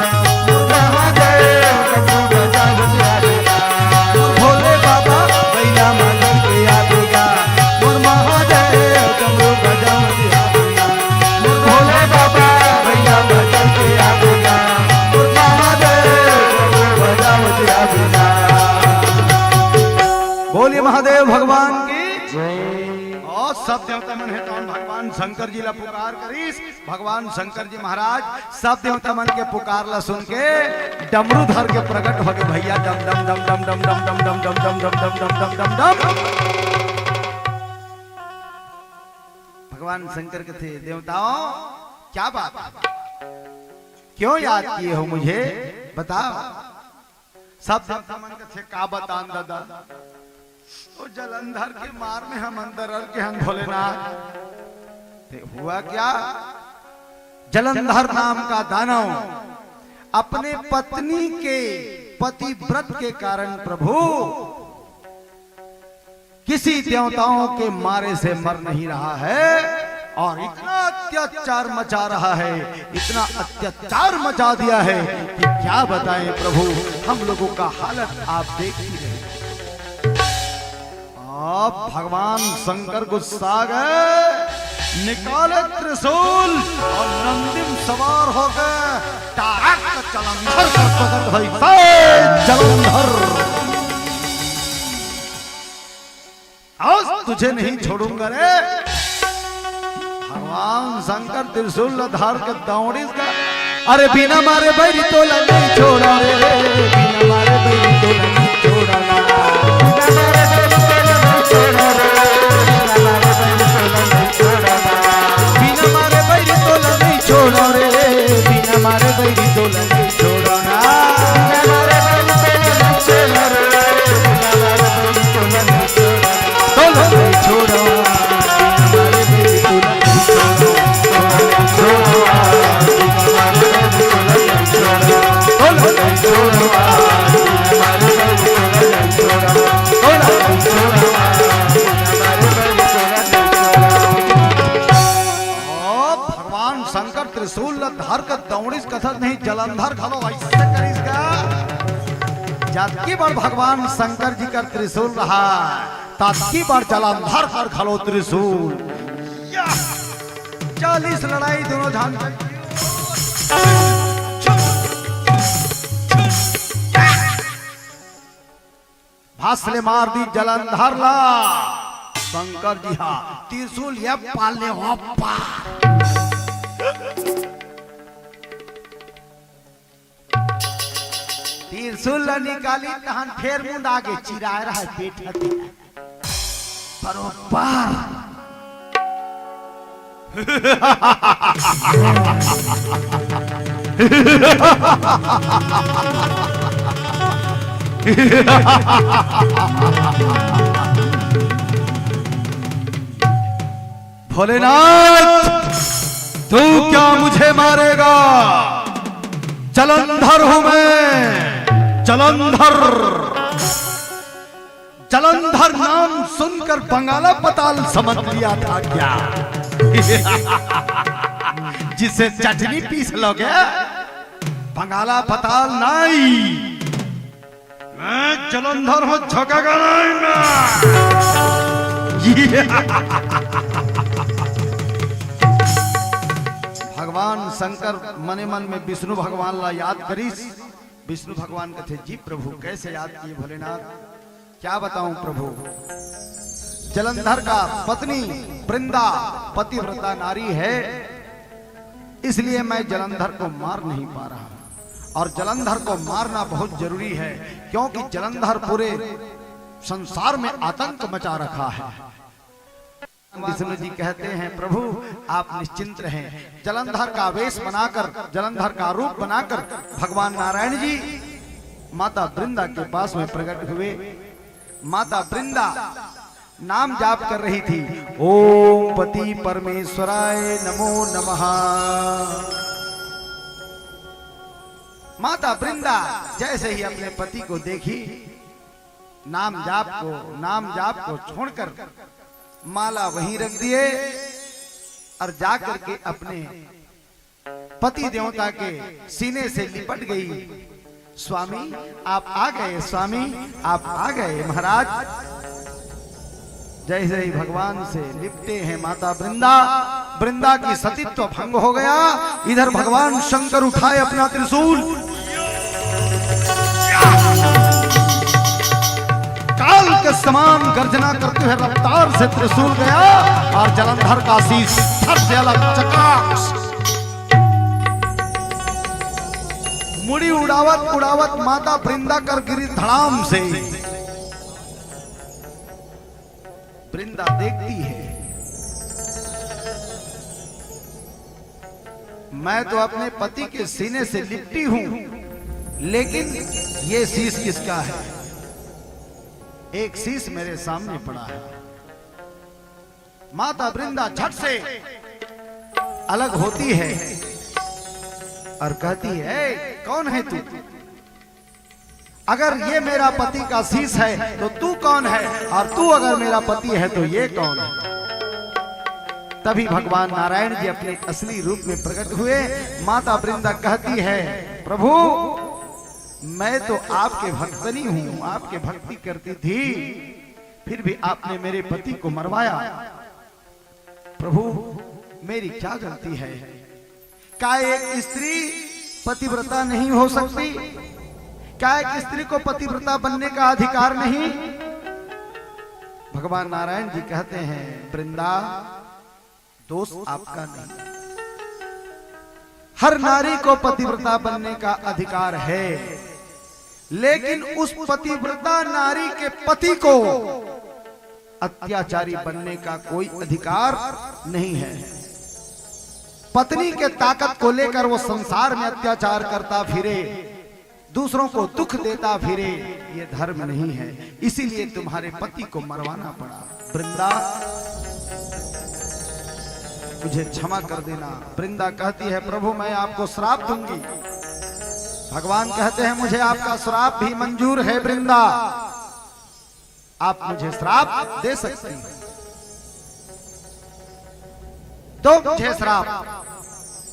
मोर महादेव डमरू बजा के आवेगा। मोर भोले बाबा पहला मचर के आवेगा, मोर महादेव डमरू बजा के आवेगा। मोर भोले बाबा पहला मचर के आवेगा, मोर महादेव डमरू बजा के आवेगा। बोलिए महादेव भगवान की। और सब देवता मन है कौन भगवान शंकर जी ला पुकार करीस। भगवान शंकर जी महाराज सब देवता मन के पुकार ला सुन के डमरू धर के प्रकट हो गए भैया। डम डम डम डम डम डम डम डम डम डम डम डम डम डम डम डम। भगवान शंकर के थे देवताओं क्या बात, क्यों याद किए हो मुझे बताओ। सब देवता मन के थे का बतान दादा। तो जलंधर के मार में हम अंदर के हम भोलेनाथ हुआ क्या। जलंधर नाम का दानव अपने पत्नी के पतिव्रत के कारण प्रभु किसी देवताओं के मारे से मर नहीं रहा है और इतना अत्याचार मचा रहा है, इतना अत्याचार मचा दिया है कि क्या बताएं प्रभु, हम लोगों का हालत आप देख ही रहे। अब भगवान शंकर गुस्सा गए, निकाले त्रिशूल और नंदिम सवार हो गए, डायरेक्ट जलंधर कर पकड़ भाई जलंधर, आज तुझे नहीं छोड़ूंगा रे। भगवान शंकर त्रिशूल धार के दौड़ी का, अरे बिना मारे बैरी तो नहीं छोड़ा रे, बिना मारे बैरी तो नहीं छोड़ा ना, बिना मारे बैरी तो नहीं छोड़ा रे, बिना मारे बैरी तो नहीं छोड़ा ना, भगवान शंकर त्रिशूल धार का दौड़िस कथत नहीं जलंधर खलो ऐसे करिस का, जबकि बार भगवान शंकर जी का त्रिशूल रहा तबकी बार जलंधर कर खलो त्रिशूल, 40 लड़ाई दोनों झान भासले मार दी जलंधर ला शंकर जी, हा त्रिशूल ये पालने हो पार, त्रिशूल निकाली तहन फेर मुंड आगे चिरा रहा है पेट हते बरोबर भोलेनाथ तू क्या मुझे मारेगा, जलंधर हूं मैं, जलंधर, जलंधर नाम सुनकर बंगाला पताल समझ लिया था क्या, जिसे चटनी पीस लोगे बंगाला पताल नहीं, मैं जलंधर हूं, झोंकेगा नहीं मैं। भगवान शंकर मने मन में विष्णु भगवान ला याद करीस, विष्णु भगवान कहते जी प्रभु कैसे याद किए भोलेनाथ, क्या बताऊं प्रभु, जलंधर का पत्नी वृंदा पतिव्रता नारी है, इसलिए मैं जलंधर को मार नहीं पा रहा, और जलंधर को मारना बहुत जरूरी है क्योंकि जलंधर पूरे संसार में आतंक मचा रखा है। विष्णु जी कहते हैं प्रभु आप निश्चिंत रहें, जलंधर का वेश बनाकर, जलंधर का रूप बनाकर भगवान नारायण जी माता वृंदा के पास में प्रकट हुए। माता वृंदा नाम जाप कर रही थी, ओम पति परमेश्वराय नमो नमः। माता वृंदा जैसे ही अपने पति को देखी, नाम जाप को छोड़कर माला वहीं रख दिए और जाकर के अपने पति देवता के सीने से लिपट गई। स्वामी आप आ गए, स्वामी आप आ गए महाराज। जैसे ही भगवान से लिपटे हैं माता वृंदा, वृंदा की सतीत्व भंग हो गया। इधर भगवान शंकर उठाए अपना त्रिशूल, काल के समान गर्जना करते हुए रफ्तार से त्रिशूल गया और जलंधर का शीश थर से अलग चकाश मुड़ी उड़ावत उड़ावत माता वृंदा कर गिरी धड़ाम से। वृंदा देखती है, मैं तो अपने पति के सीने से लिपटी हूं, लेकिन ये शीश किसका है? एक शीश मेरे सामने पड़ा है। माता वृंदा झट से अलग होती है और कहती है, कौन है तू? अगर ये मेरा पति का शीश है तो तू कौन है, और तू अगर मेरा पति है तो ये कौन है? तभी भगवान नारायण जी अपने असली रूप में प्रकट हुए। माता वृंदा कहती है, प्रभु मैं तो आपके भक्तनी हूं, आपके भक्ति करती थी, फिर भी आपने मेरे पति को मरवाया। प्रभु मेरी क्या गलती है? क्या एक स्त्री पतिव्रता नहीं हो सकती? क्या एक स्त्री को पतिव्रता बनने का अधिकार नहीं? भगवान नारायण जी कहते हैं, वृंदा दोष आपका नहीं, हर नारी को पतिव्रता बनने का अधिकार है, लेकिन उस पतिव्रता नारी के पति को अत्याचारी बनने का कोई अधिकार नहीं है। पत्नी के ताकत को लेकर वो संसार में अत्याचार करता फिरे, दूसरों को दुख देता फिरे, ये धर्म नहीं है, इसीलिए तुम्हारे पति को मरवाना पड़ा। वृंदा मुझे क्षमा कर देना। वृंदा कहती है, प्रभु मैं आपको श्राप दूंगी। भगवान कहते हैं, मुझे आपका श्राप भी मंजूर है वृंदा, आप मुझे श्राप दे सकती हैं तो मुझे श्राप,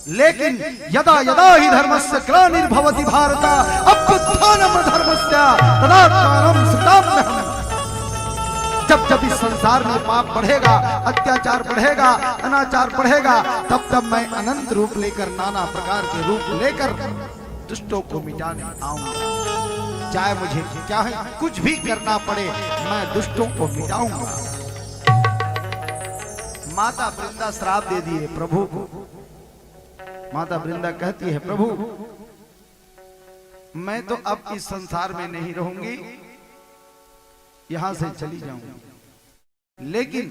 लेकिन यदा यदा ही धर्मस्य ग्लानिर्भवति भारत अभ्युत्थानम् धर्मस्य तदात्मानं सृजाम्यहम्। जब जब इस संसार में पाप बढ़ेगा, अत्याचार बढ़ेगा, अनाचार बढ़ेगा, तब तब मैं अनंत रूप लेकर, नाना प्रकार के रूप लेकर दुष्टों को मिटाने आऊंगा। चाहे मुझे चाहे कुछ भी करना पड़े, मैं दुष्टों को मिटाऊंगा। माता वृंदा श्राप दे दिए प्रभु को। माता वृंदा कहती है, प्रभु मैं तो अब इस संसार में नहीं रहूंगी, यहां से चली जाऊंगी, लेकिन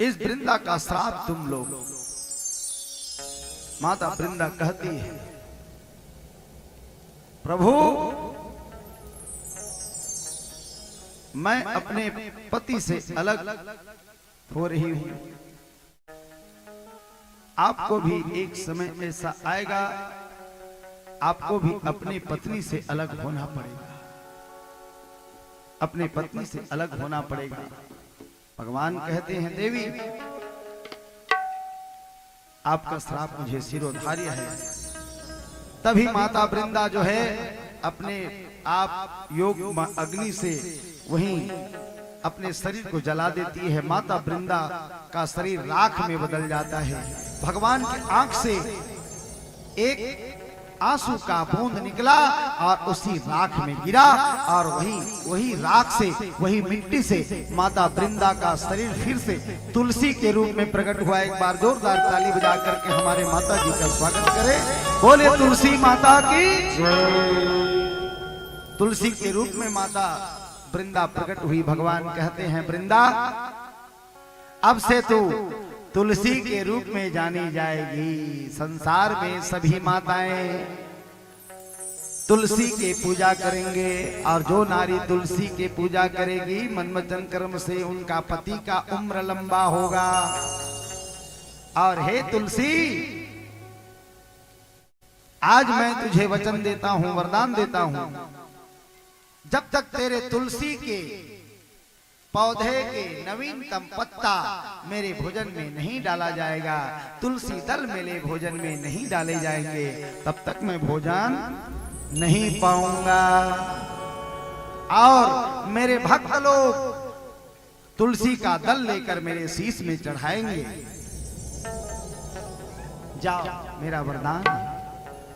इस वृंदा का श्राप तुम लोग। माता वृंदा कहती है, प्रभु मैं अपने पति से अलग हो रही हूं, आपको भी एक समय ऐसा आएगा, आपको भी अपनी पत्नी से अलग होना पड़ेगा, अपने पत्नी से अलग होना पड़ेगा। भगवान कहते हैं, देवी आपका श्राप मुझे सिरोधार्य है। तभी माता वृंदा जो है अपने आप योग अग्नि से वहीं अपने शरीर को जला देती है। माता वृंदा का शरीर राख में बदल जाता है। भगवान की आंख से एक आंसू का बूंद निकला और उसी राख में गिरा, और वही राख से, वही मिट्टी से माता वृंदा का शरीर फिर से तुलसी के रूप में प्रकट हुआ। एक बार जोरदार ताली बजा करके हमारे माता जी का स्वागत करें। बोले तुलसी माता की। तुलसी के रूप में माता वृंदा प्रकट हुई। भगवान कहते हैं, वृंदा अब से तू तुलसी के रूप में जानी जाएगी। संसार में सभी माताएं तुलसी के पूजा करेंगे, और जो नारी तुलसी के पूजा करेगी मनमचन कर्म से उनका पति का उम्र लंबा होगा। और हे तुलसी, आज मैं तुझे वचन देता हूं, वरदान देता हूं, जब तक तेरे तुलसी के पौधे के नवीनतम पत्ता मेरे भोजन में नहीं डाला जाएगा, तुलसी दल मेरे भोजन में नहीं डाले जाएंगे, तब तक मैं भोजन नहीं पाऊंगा। और मेरे भक्त लोग तुलसी का दल लेकर मेरे शीश में चढ़ाएंगे। जाओ, मेरा वरदान।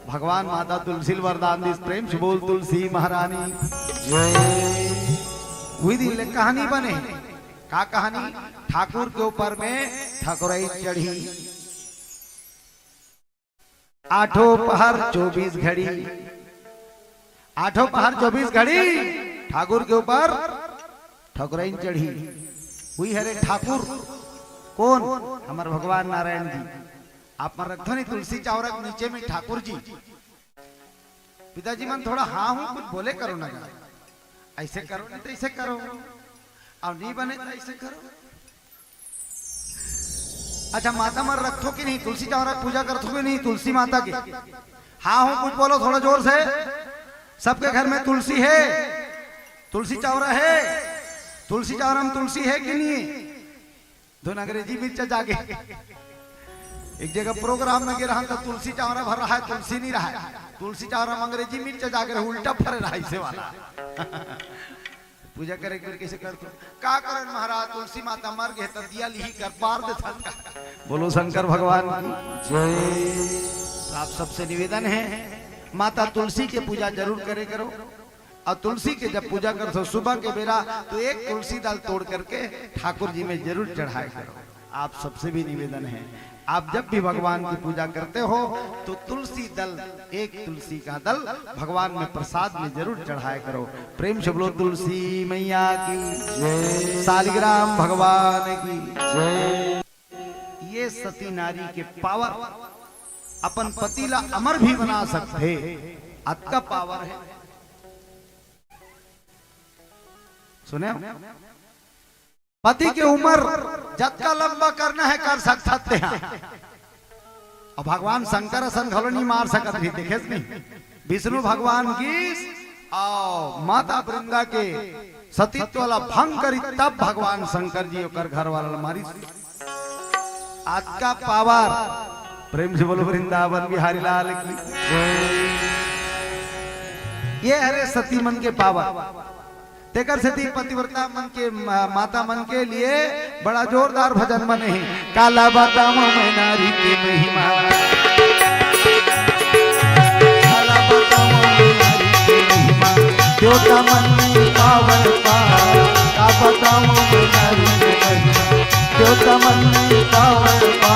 भगवान माता तुलसी वरदान दी। प्रेम से बोल तुलसी महारानी विधि कहानी बने। का कहानी? ठाकुर के ऊपर में ठाकुराई चढ़ी, आठों पहर 24 घड़ी, आठों पहर 24 घड़ी ठाकुर के ऊपर ठाकुराई चढ़ी हुई है। रे ठाकुर कौन? हमारे भगवान नारायण जी। आप मन रखो नहीं तुलसी चावरक नीचे में ठाकुर जी। पिताजी मन थोड़ा हाँ हूं कुछ बोले करो ना, ऐसे करो नहीं तो ऐसे करो, और नहीं बने तो ऐसे करो। अच्छा माता मर रखो कि नहीं, तुलसी चौरा पूजा करते कि नहीं तुलसी माता की? हाँ हो कुछ बोलो थोड़ा जोर से। सबके घर में तुलसी है, तुलसी चौरा है, तुलसी चौरा में तुलसी है कि नहीं? दोनों अंग्रेजी मिर्चा जागे एक जगह प्रोग्राम में गिरा तो तुलसी चौरा भर रहा है, तुलसी नहीं रहा है, तुलसी चौरा में अंग्रेजी मिर्चा जागे उल्टा फरे रहा इसे वाला पूजा करे कैसे कर का करन महाराज तुलसी माता मर गए तो दिया लिही कर पार दे था। बोलो शंकर भगवान की जय। आप सबसे निवेदन है माता तुलसी की पूजा जरूर करे करो, और तुलसी के जब पूजा कर सो सुबह के बेरा तो एक तुलसी दल तोड़ करके ठाकुर जी में जरूर चढ़ाया करो। आप सबसे भी निवेदन है आप जब भी भगवान की पूजा करते हो तो तुलसी दल, एक तुलसी का दल भगवान में प्रसाद में जरूर चढ़ाया करो। प्रेम से बोलो तुलसी मैया की जय, सालिग्राम भगवान की जय। ये सती नारी के पावर अपन पति ला अमर भी बना सकते, अतका पावर है। सुने पति की उम्र जतका लंबा करना है कर सकते हैं, और भगवान शंकर असन घलो नहीं मार सकत भी देखे नहीं। विष्णु भगवान की और माता वृंदा के सतीत्व वाला भंग करी तब भगवान शंकर जी ओकर घर वाला मारी। आज का पावर प्रेम से बोलो वृंदावन बिहारी लाल की। ये हरे सती मन के पावर तेकर सती पतिव्रता मन के माता मन के लिए बड़ा जोरदार भजन बने हैं। काला बताओ मैं नारी की महिमा, काला बताओ मैं नारी की महिमा, देवता मन में पावन का बताओ मैं नारी की महिमा, देवता मन में पावन का।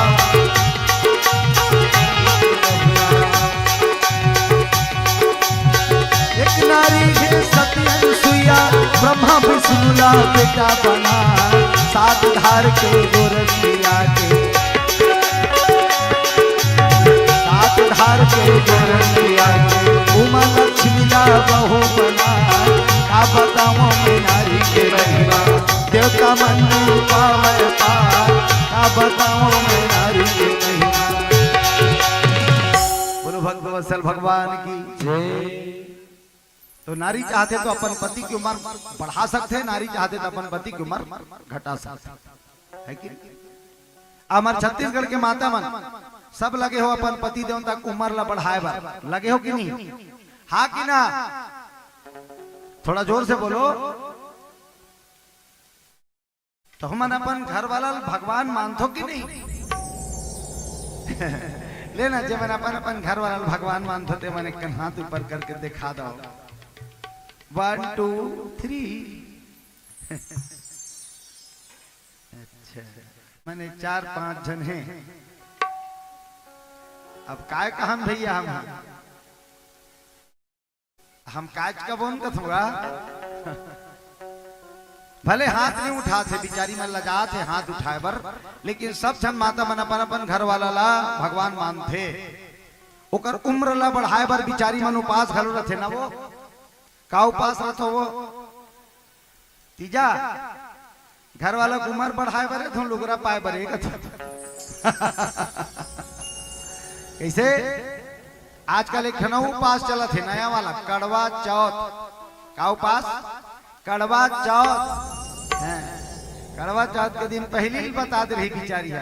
एक नारी है सती अनुसुईया, ब्रह्मा विष्णु ला बेटा बना, सात धार के गोरखिया के, सात धार के गोरखिया के, उमा लक्ष्मी ला बहू बना। का बताऊं मैं नारी के महिमा, देवता मन में पावे पार। का बताऊं मैं नारी के महिमा। बोलो भक्त वत्सल भगवान की जय। तो नारी चाहते तो अपन पति की उम्र बढ़ा सकते हैं, नारी चाहते तो अपन पति की उम्र घटा सकते है कि? हमारे छत्तीसगढ़ के माता मन सब लगे हो अपन पति देवता की उम्र ला बढ़ाए बार, लगे हो कि नहीं? हाँ कि ना? थोड़ा जोर से बोलो। तो हम अपन घर वाला भगवान मानतो कि नहीं? लेना जब अपन घर वाला भगवान मानते थे मैंने हाथ ऊपर करके दिखा दो 1 2 3। अच्छा मैंने 4-5 जन हैं। अब काय कहन भैया हम काज का बोन कथ होगा। भले हाथ नहीं उठा थे बिचारी में लजा थे हाथ उठाए बर, लेकिन सब जन माता मन अपन घर वाला ला भगवान मानते। ओकर उम्र ला बढ़ाए बर बिचारी मन उपास घलो रथे ना। वो का उपास रथो? वो तीजा घर वाला उम्र बढ़ाए बर तुम लुगरा पाए बर कैसे? आजकल एक ठना उपास चला थे नया वाला कड़वा चौथ। का उपास? कड़वा चौथ। कड़वा चौथ के दिन पहले ही बता दे रही बिचारी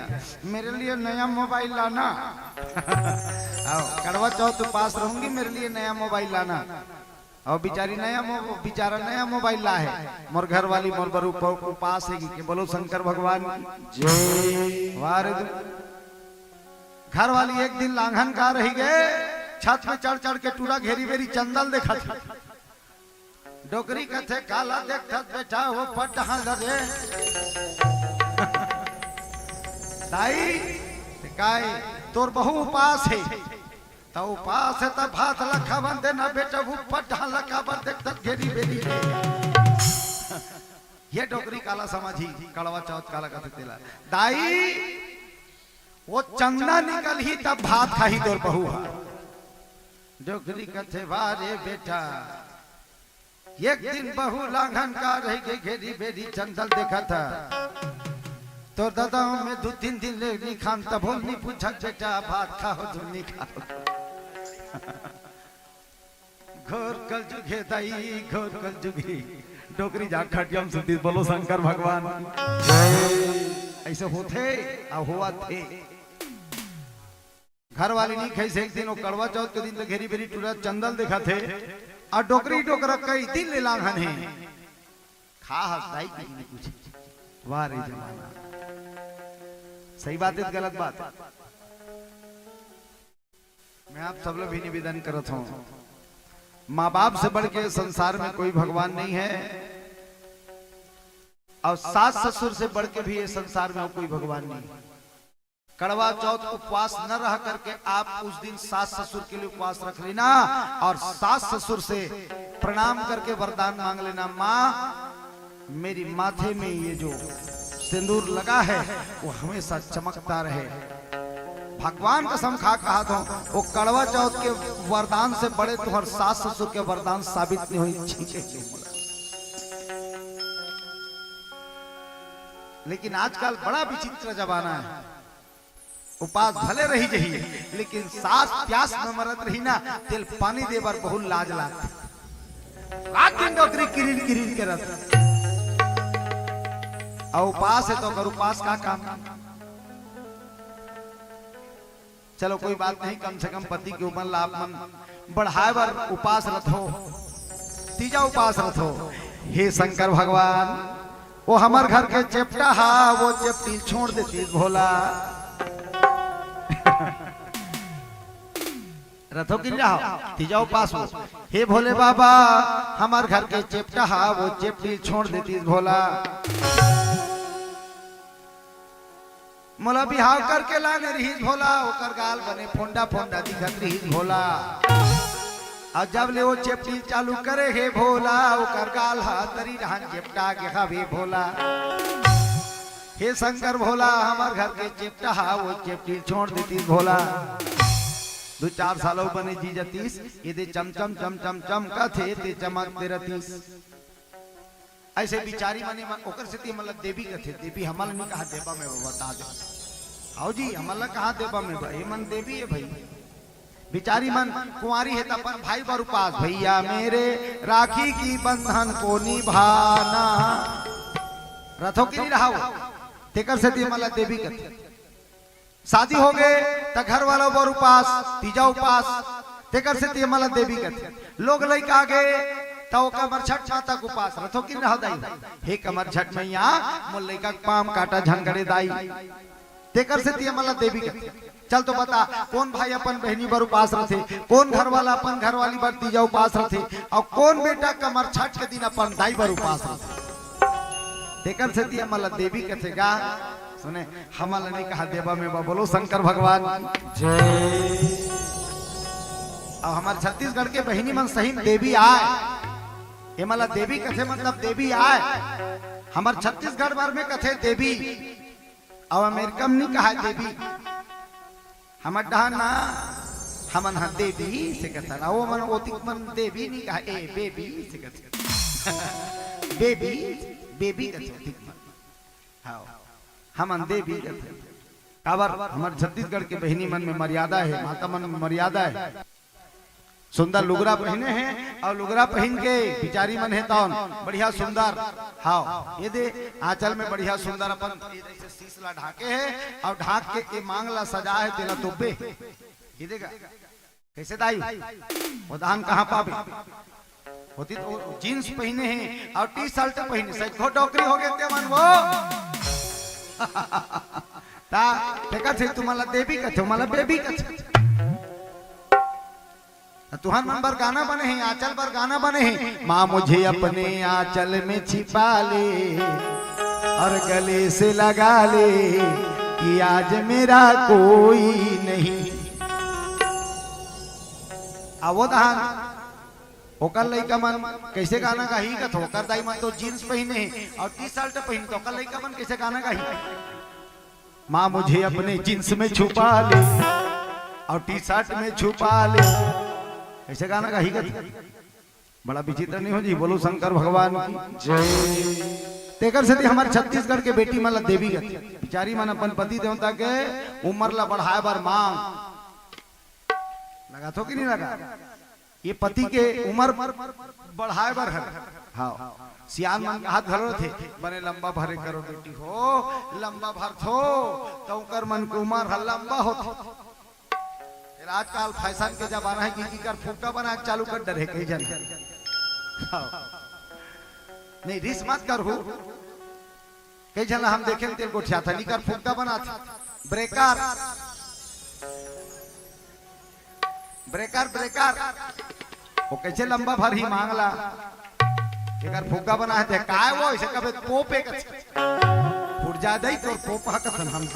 मेरे लिए नया मोबाइल लाना। कड़वा चौथ उपास रहूंगी मेरे लिए नया मोबाइल लाना। और बिचारी बेचारा नया मोबाइल ला है। मोर घर वाली मोर बर उपास है कि बोलो शंकर भगवान जय। वारे घर वाली एक दिन लांघन का रही गए, छत में चढ़ चढ़ के टूरा घेरी बेरी चंदल देखा था। डोकरी कथे काला देखता बैठा वो पटहा लगे दाई काय तोर बहु उपास है तो उपास है तब भात लखा बंदे ना बेटा वो पटहा लखा बंद देखता घेरी बेरी। ये डोकरी काला समझी कड़वा चौथ काला कथे तेला दाई वो चंदा निकल ही तब भात खाही तोर बहु। डोकरी कथे वारे बेटा एक दिन बहु लांघन का रही गई घेरी बेरी चंदल देखा था। तो दादा में 2-3 दिन ले नहीं खान तब नहीं पूछा बेटा भात खाओ तुम नहीं खाओ। घोर कल जुगे दाई घोर कल जुगी डोकरी जा खटियम सुधी बोलो शंकर भगवान। ऐसे होते हुआ थे घर वाली नहीं खाई से एक दिन वो कड़वा चौथ के दिन तो घेरी बेरी टूरा चंदल देखा थे और डोकरी डोकरा कई दिन ले लांघन है खा हंसदाई की नहीं कुछ वाह रे जमाना। सही बात है गलत बात। मैं आप सब लोग भी निवेदन करता हूँ माँ बाप से बढ़ के संसार में कोई भगवान नहीं है और सास ससुर से बढ़ के भी ये संसार में कोई भगवान नहीं है। कड़वा चौथ उपवास न रह करके आप उस दिन सास ससुर के लिए उपवास रख लेना और सास ससुर से प्रणाम करके वरदान मांग लेना। माँ मेरी माथे में ये जो सिंदूर लगा है वो हमेशा चमकता रहे। भगवान कसम खा कहा तो वो कड़वा चौथ के वरदान से बड़े तुम्हारे सास ससुर के वरदान साबित नहीं हुई छींके। लेकिन आजकल बड़ा विचित्र जमाना है। उपास भले रही जही लेकिन सास प्यास में मरत रही ना तेल पानी दे बार बहुत लाज लाग रात दिन डोकरी किरीर किरीर के रत और उपास है तो अगर उपास का काम। चलो कोई बात नहीं कम से कम पति के ऊपर लाभ मन बढ़ाए बार उपास रथ हो तीजा उपास रथ हो। हे शंकर भगवान वो हमार घर के चेपटा हा वो चेपटी छोड़ देती भोला रथों की रहा तीजा उपास हो। हे भोले बाबा हमार घर के चेपटा हा वो चेपटी छोड़ देती भोला। मोला बिहाव करके लाने रही भोला ओकर गाल बने फोंडा फोंडा दिखत रही भोला और जब ले वो चेपटी चालू करे हे भोला ओकर गाल हा तरी रहन चेपटा के हवे भोला। हे शंकर भोला हमार घर के चेपटा हा वो चेपटी छोड़ देती भोला। 2-4 सालों बने जी जतीस ये दे चम चम चम चम चम का थे ते चमक दे रतीस। ऐसे बिचारी माने ओकर से ती मतलब देवी का थे देवी हमारा नहीं कहा देवा में बता दे आओ जी हमारा कहा देवा में भाई मन देवी है भाई। बिचारी मन कुंवारी है तपन भाई बर उपास भैया मेरे राखी की बंधन को निभाना रथों की नहीं रहा तेकर से ती मतलब देवी का थे। शादी हो गए तो घर वालों पर उपास तीजा उपास तेकर से ती मतलब देवी का थे। लोग लइका आ गए तो कमर छठ माता को उपास रथों की रह दाई। हे कमर छठ मैया मोर लइका पाम काटा झंगड़े दाई तेकर से ती मतलब देवी का थे। चल तो बता कौन भाई अपन बहनी बर उपास रथे कौन घर वाला अपन घर वाली बर तीजा उपास रथे और कौन बेटा कमर छठ के दिन अपन दाई बर उपास रथे तेकर से ती मतलब देवी का थे। गा सुने हमारा नहीं कहा देवा में बा बोलो शंकर भगवान जय। अब हमारे छत्तीसगढ़ के बहिनी मन सही देवी आए ये मला देवी कथे मतलब देवी आए हमारे छत्तीसगढ़ भर में कथे देवी अब अमेरिका में नहीं कहा देवी हमार डहाना हमन हा देवी से कथा वो मन ओती मन देवी नहीं कहा ए बेबी से कथा बेबी बेबी कथे हाँ हम देवी काबर हमारे छत्तीसगढ़ के बहिनी मन में मर्यादा है माता मन में मर्यादा है। सुंदर लुगरा पहने हैं और लुगरा पहन के बिचारी मन है तौन बढ़िया सुंदर हाँ ये दे आंचल में बढ़िया सुंदर अपन शीशला ढाके है और ढाक के ये मांगला सजा है तेला तोपे ये देगा कैसे दाई वो दान कहाँ पावे होती तो जीन्स पहने हैं और टी शर्ट पहने सही डोकरी हो गए मन वो ता टेका थे तुम्हाला देवी का थे मला बेबी का थे तुहर मन पर गाना बने हैं आंचल पर गाना बने हैं। माँ मुझे अपने आंचल में छिपा ले और गले से लगा ले कि आज मेरा कोई नहीं। आवो दहान ओकर लइका मन कैसे गाना गाही का ओकर दाई मन तो जीन्स पहने और टी शर्ट पहन तो ओकर लइका मन कैसे गाना गाही। माँ मुझे अपने जीन्स में छुपा ले और टी शर्ट में छुपा ले ऐसे गाना गाही का बड़ा विचित्र नहीं हो जी बोलो शंकर भगवान की जय। तेकर से हमारे छत्तीसगढ़ के बेटी मतलब देवी गति बिचारी मन अपन पति देवता के उम्र ला बढ़ाए बार मांग लगा तो कि नहीं लगा। ये पति के उम्र बढ़ाए बार है। हाँ सियान मन हाथ धरो थे बने लंबा भरे करो बेटी हो लंबा भर थो तो कर मन के उम्र लंबा हो। आजकल फैशन के जमाना है कि कर फूका बना चालू कर डरे कई जन नहीं रिस मत कर हो कई जन हम देखे तेरे गोठिया था निकर फूका बना था ब्रेकर ब्रेकर ब्रेकर वो कैसे लंबा भर ही मांगला एक फूका बना है काय वो ऐसे कभी पोप एक फुट जा दई तो पोप हकसन हम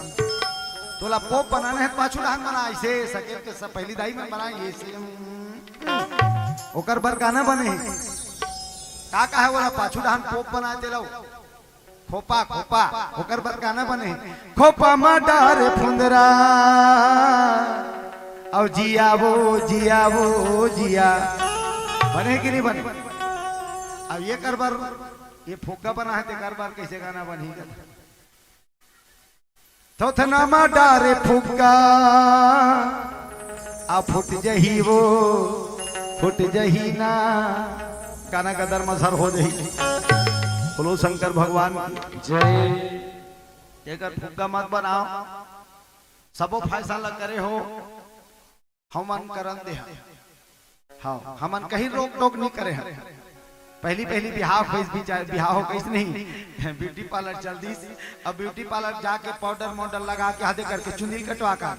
तोला पोप बनाना है पाछू डान बना ऐसे सके के सब पहली दाई में बनाएंगे ऐसे ओकर बर गाना बने का है बोला पाछू डान पोप बना दे लो खोपा खोपा ओकर बर गाना बने खोपा मा डारे फुंदरा और जिया वो जिया बने कि नहीं बने। अब ये कर बार ये फुग्गा बना है ते कर बार कैसे गाना बनी तो थनामा डारे फुग्गा आ फुट जही वो फुट जही ना गाना का दरमसर हो जही। बोलो शंकर भगवान जय। एक फुग्गा मत बनाओ सबो फैसला करे हो हमन करन दे हाँ हमन कहीं रोक टोक नहीं करे हैं। पहली बिहाव कैसे नहीं ब्यूटी पार्लर चल दी। अब ब्यूटी पार्लर जाके पाउडर मॉडल लगा के हाथे करके चुंदी कटवा का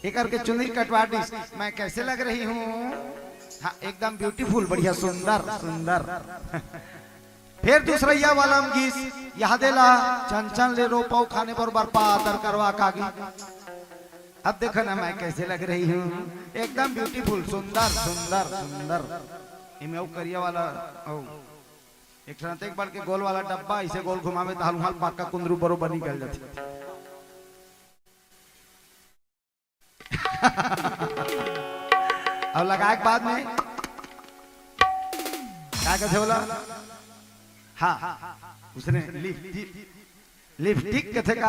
एक करके चुंदी कटवा दी मैं कैसे लग रही हूँ हाँ एकदम ब्यूटीफुल बढ़िया सुंदर सुंदर। फिर दूसरा वाला गीस यहाँ देला चंचन ले रो पाऊ खाने पर बर्पा आदर करवा कागी। अब देखो ना मैं कैसे लग रही हूँ एकदम ब्यूटीफुल सुंदर सुंदर सुंदर। इमें करिया वाला एक बार के गोल वाला डब्बा इसे गोल घुमावे तो हलुहाल पाका कुंदरू बरोबर निकल जाती। अब लगाए बाद में क्या कहते बोला हाँ उसने लिपस्टिक कहते का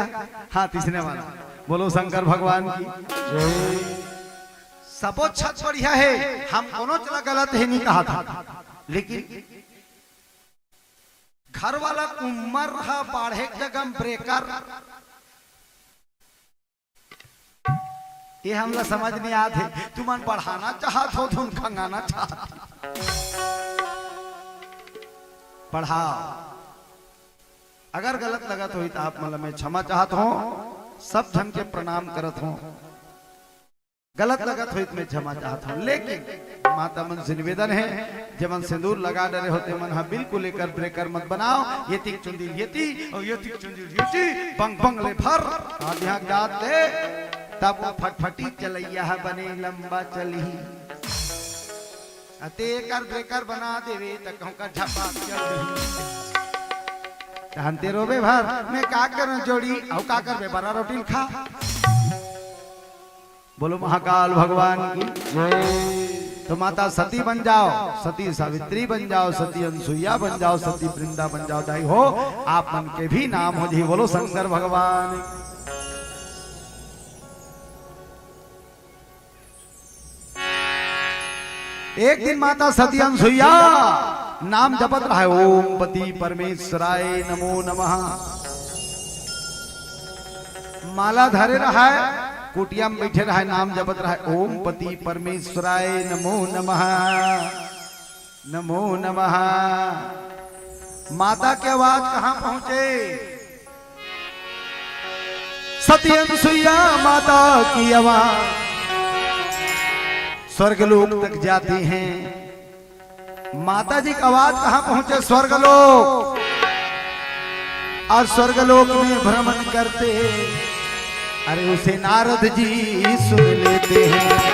हाँ तीसरे वाला। बोलो शंकर भगवान की सबो छत बढ़िया है हम दोनों चला गलत है नहीं कहा था लेकिन घर वाला उम्र है बाढ़े जगम ब्रेकर ये हमला समझ नहीं आते तुम बढ़ाना चाहत हो तुम खंगाना चाहत पढ़ाओ। अगर गलत लगा तो आप मतलब मैं क्षमा चाहत हो सब जन के प्रणाम करत हो गलत लगत हो मैं क्षमा चाहता हूँ। लेकिन माता मन से निवेदन है जब मन सिंदूर लगा डरे होते मन हाँ बिल्कुल लेकर ब्रेकर मत बनाओ। ये तिक चुंदी येती और ये तिक चुंदी येती बंग बंग ले भर और यहाँ जाते तब वो फटफटी चलैया है बने लंबा चली अते कर ब्रेकर बना देवे तक का झपा जानते रोबे भर मैं का कर जोड़ी और का कर बड़ा रोटी खा। बोलो महाकाल भगवान की जय। तो माता सती बन जाओ सती सावित्री बन जाओ सती अनसुईया बन जाओ सती वृंदा बन जाओ दाई हो आप मन के भी नाम हो जी। बोलो शंकर भगवान। एक दिन माता सती अनसुईया नाम जपत रहा है ओम पति परमेश्वराय नमो नमः माला धरे रहा है कुटिया में बैठे रहा नाम जपत रहा है ओम पति परमेश्वराय नमो नमः नमो नमः। माता की आवाज कहां पहुंचे सती अनसुईया माता की आवाज स्वर्गलोक तक जाती हैं। माता जी की आवाज कहां पहुंचे स्वर्गलोक और स्वर्गलोक में भ्रमण करते अरे उसे नारद जी सुन लेते हैं।